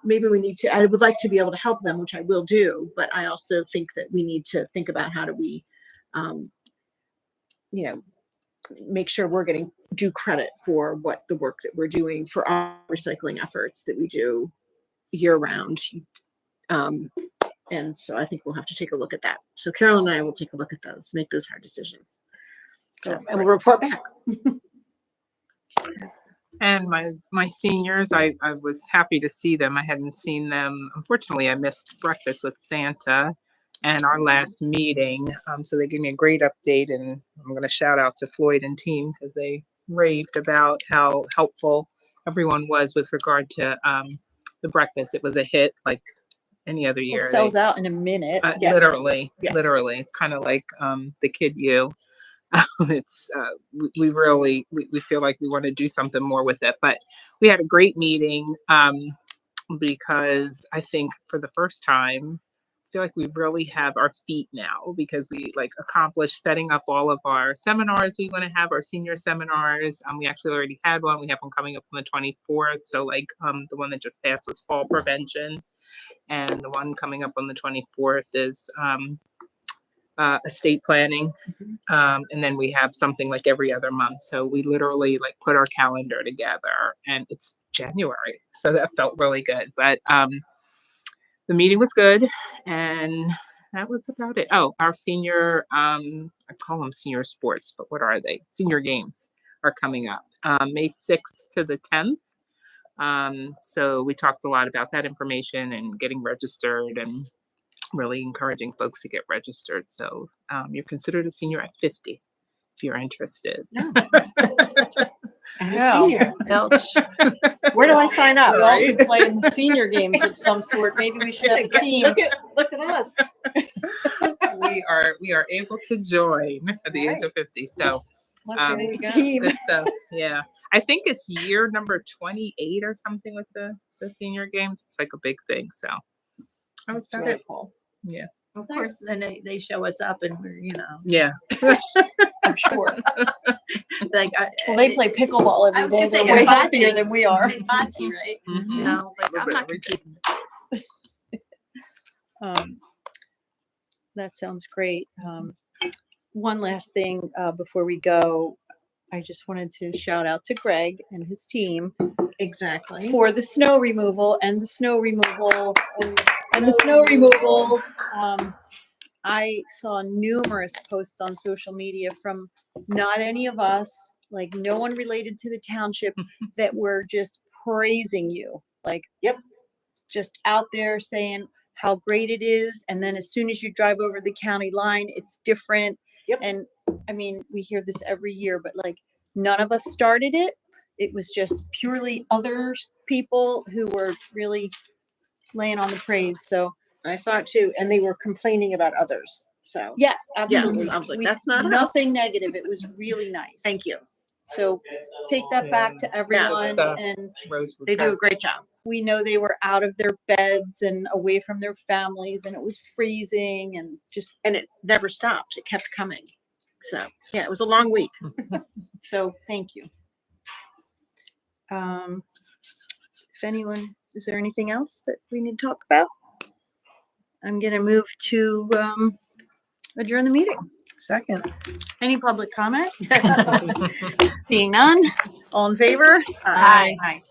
maybe I would like to be able to help them, which I will do, but I also think that we need to think about how do we, make sure we're getting due credit for what the work that we're doing for our recycling efforts that we do year round. And so I think we'll have to take a look at that. So Carol and I will take a look at those, make those hard decisions. So, and we'll report back. And my seniors, I was happy to see them. I hadn't seen them. Unfortunately, I missed breakfast with Santa and our last meeting. So they gave me a great update, and I'm going to shout out to Floyd and team because they raved about how helpful everyone was with regard to the breakfast. It was a hit like any other year. It sells out in a minute. Literally, Yeah. literally. It's kind of like the Kid You. It's we really we feel like we want to do something more with it, but we had a great meeting because I think for the first time I feel like we really have our feet now because we like accomplished setting up all of our seminars. We want to have our senior seminars. We actually already had one. We have one coming up on the 24th. So like the one that just passed was fall prevention, and the one coming up on the 24th is estate planning. And then we have something like every other month. So we literally like put our calendar together, and it's January. So that felt really good. But the meeting was good, and that was about it. Oh, our senior, I call them senior sports, but what are they? Senior games are coming up May 6th to the 10th. So we talked a lot about that information and getting registered and really encouraging folks to get registered. So you're considered a senior at 50 if you're interested. Senior. Where do I sign up? We all could play in the senior games of some sort. Maybe we should have a team. Look at us. we are able to join at the age of 50. So let's make a team. Good stuff. Yeah. I think it's year number 28 or something with the senior games. It's like a big thing. So I was That's really cool. Yeah. Of course, then they show us up and we're, Yeah. I'm sure. Like, well, they play pickleball every day. They're way healthier than we are. Bocce, right? Mhm. You know, like I'm not competing. That sounds great. One last thing before we go, I just wanted to shout out to Greg and his team. Exactly. For the snow removal and the snow removal and the snow removal. I saw numerous posts on social media from not any of us, like no one related to the township, that were just praising you. Like, just out there saying how great it is. And then as soon as you drive over the county line, it's different. And I mean, we hear this every year, but like none of us started it. It was just purely other people who were really laying on the praise. So I saw it too, and they were complaining about others. So yes, absolutely. Yes, I was like, We- that's not nothing us. negative. It was really nice. Thank you. So take that back to everyone, and They do a great job. we know they were out of their beds and away from their families, and it was freezing and just, And it never stopped. It kept coming. So yeah, it was a long week. so thank you. If anyone, is there anything else that we need to talk about? I'm gonna move to adjourn the meeting. Second. Any public comment? Seeing none, all in favor? Aye. Aye.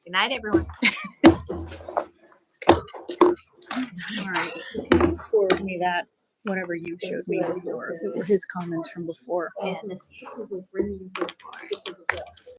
Good night, everyone. All right, so can you forward me that, whatever you showed me before, it was his comments from before. Yeah, this is the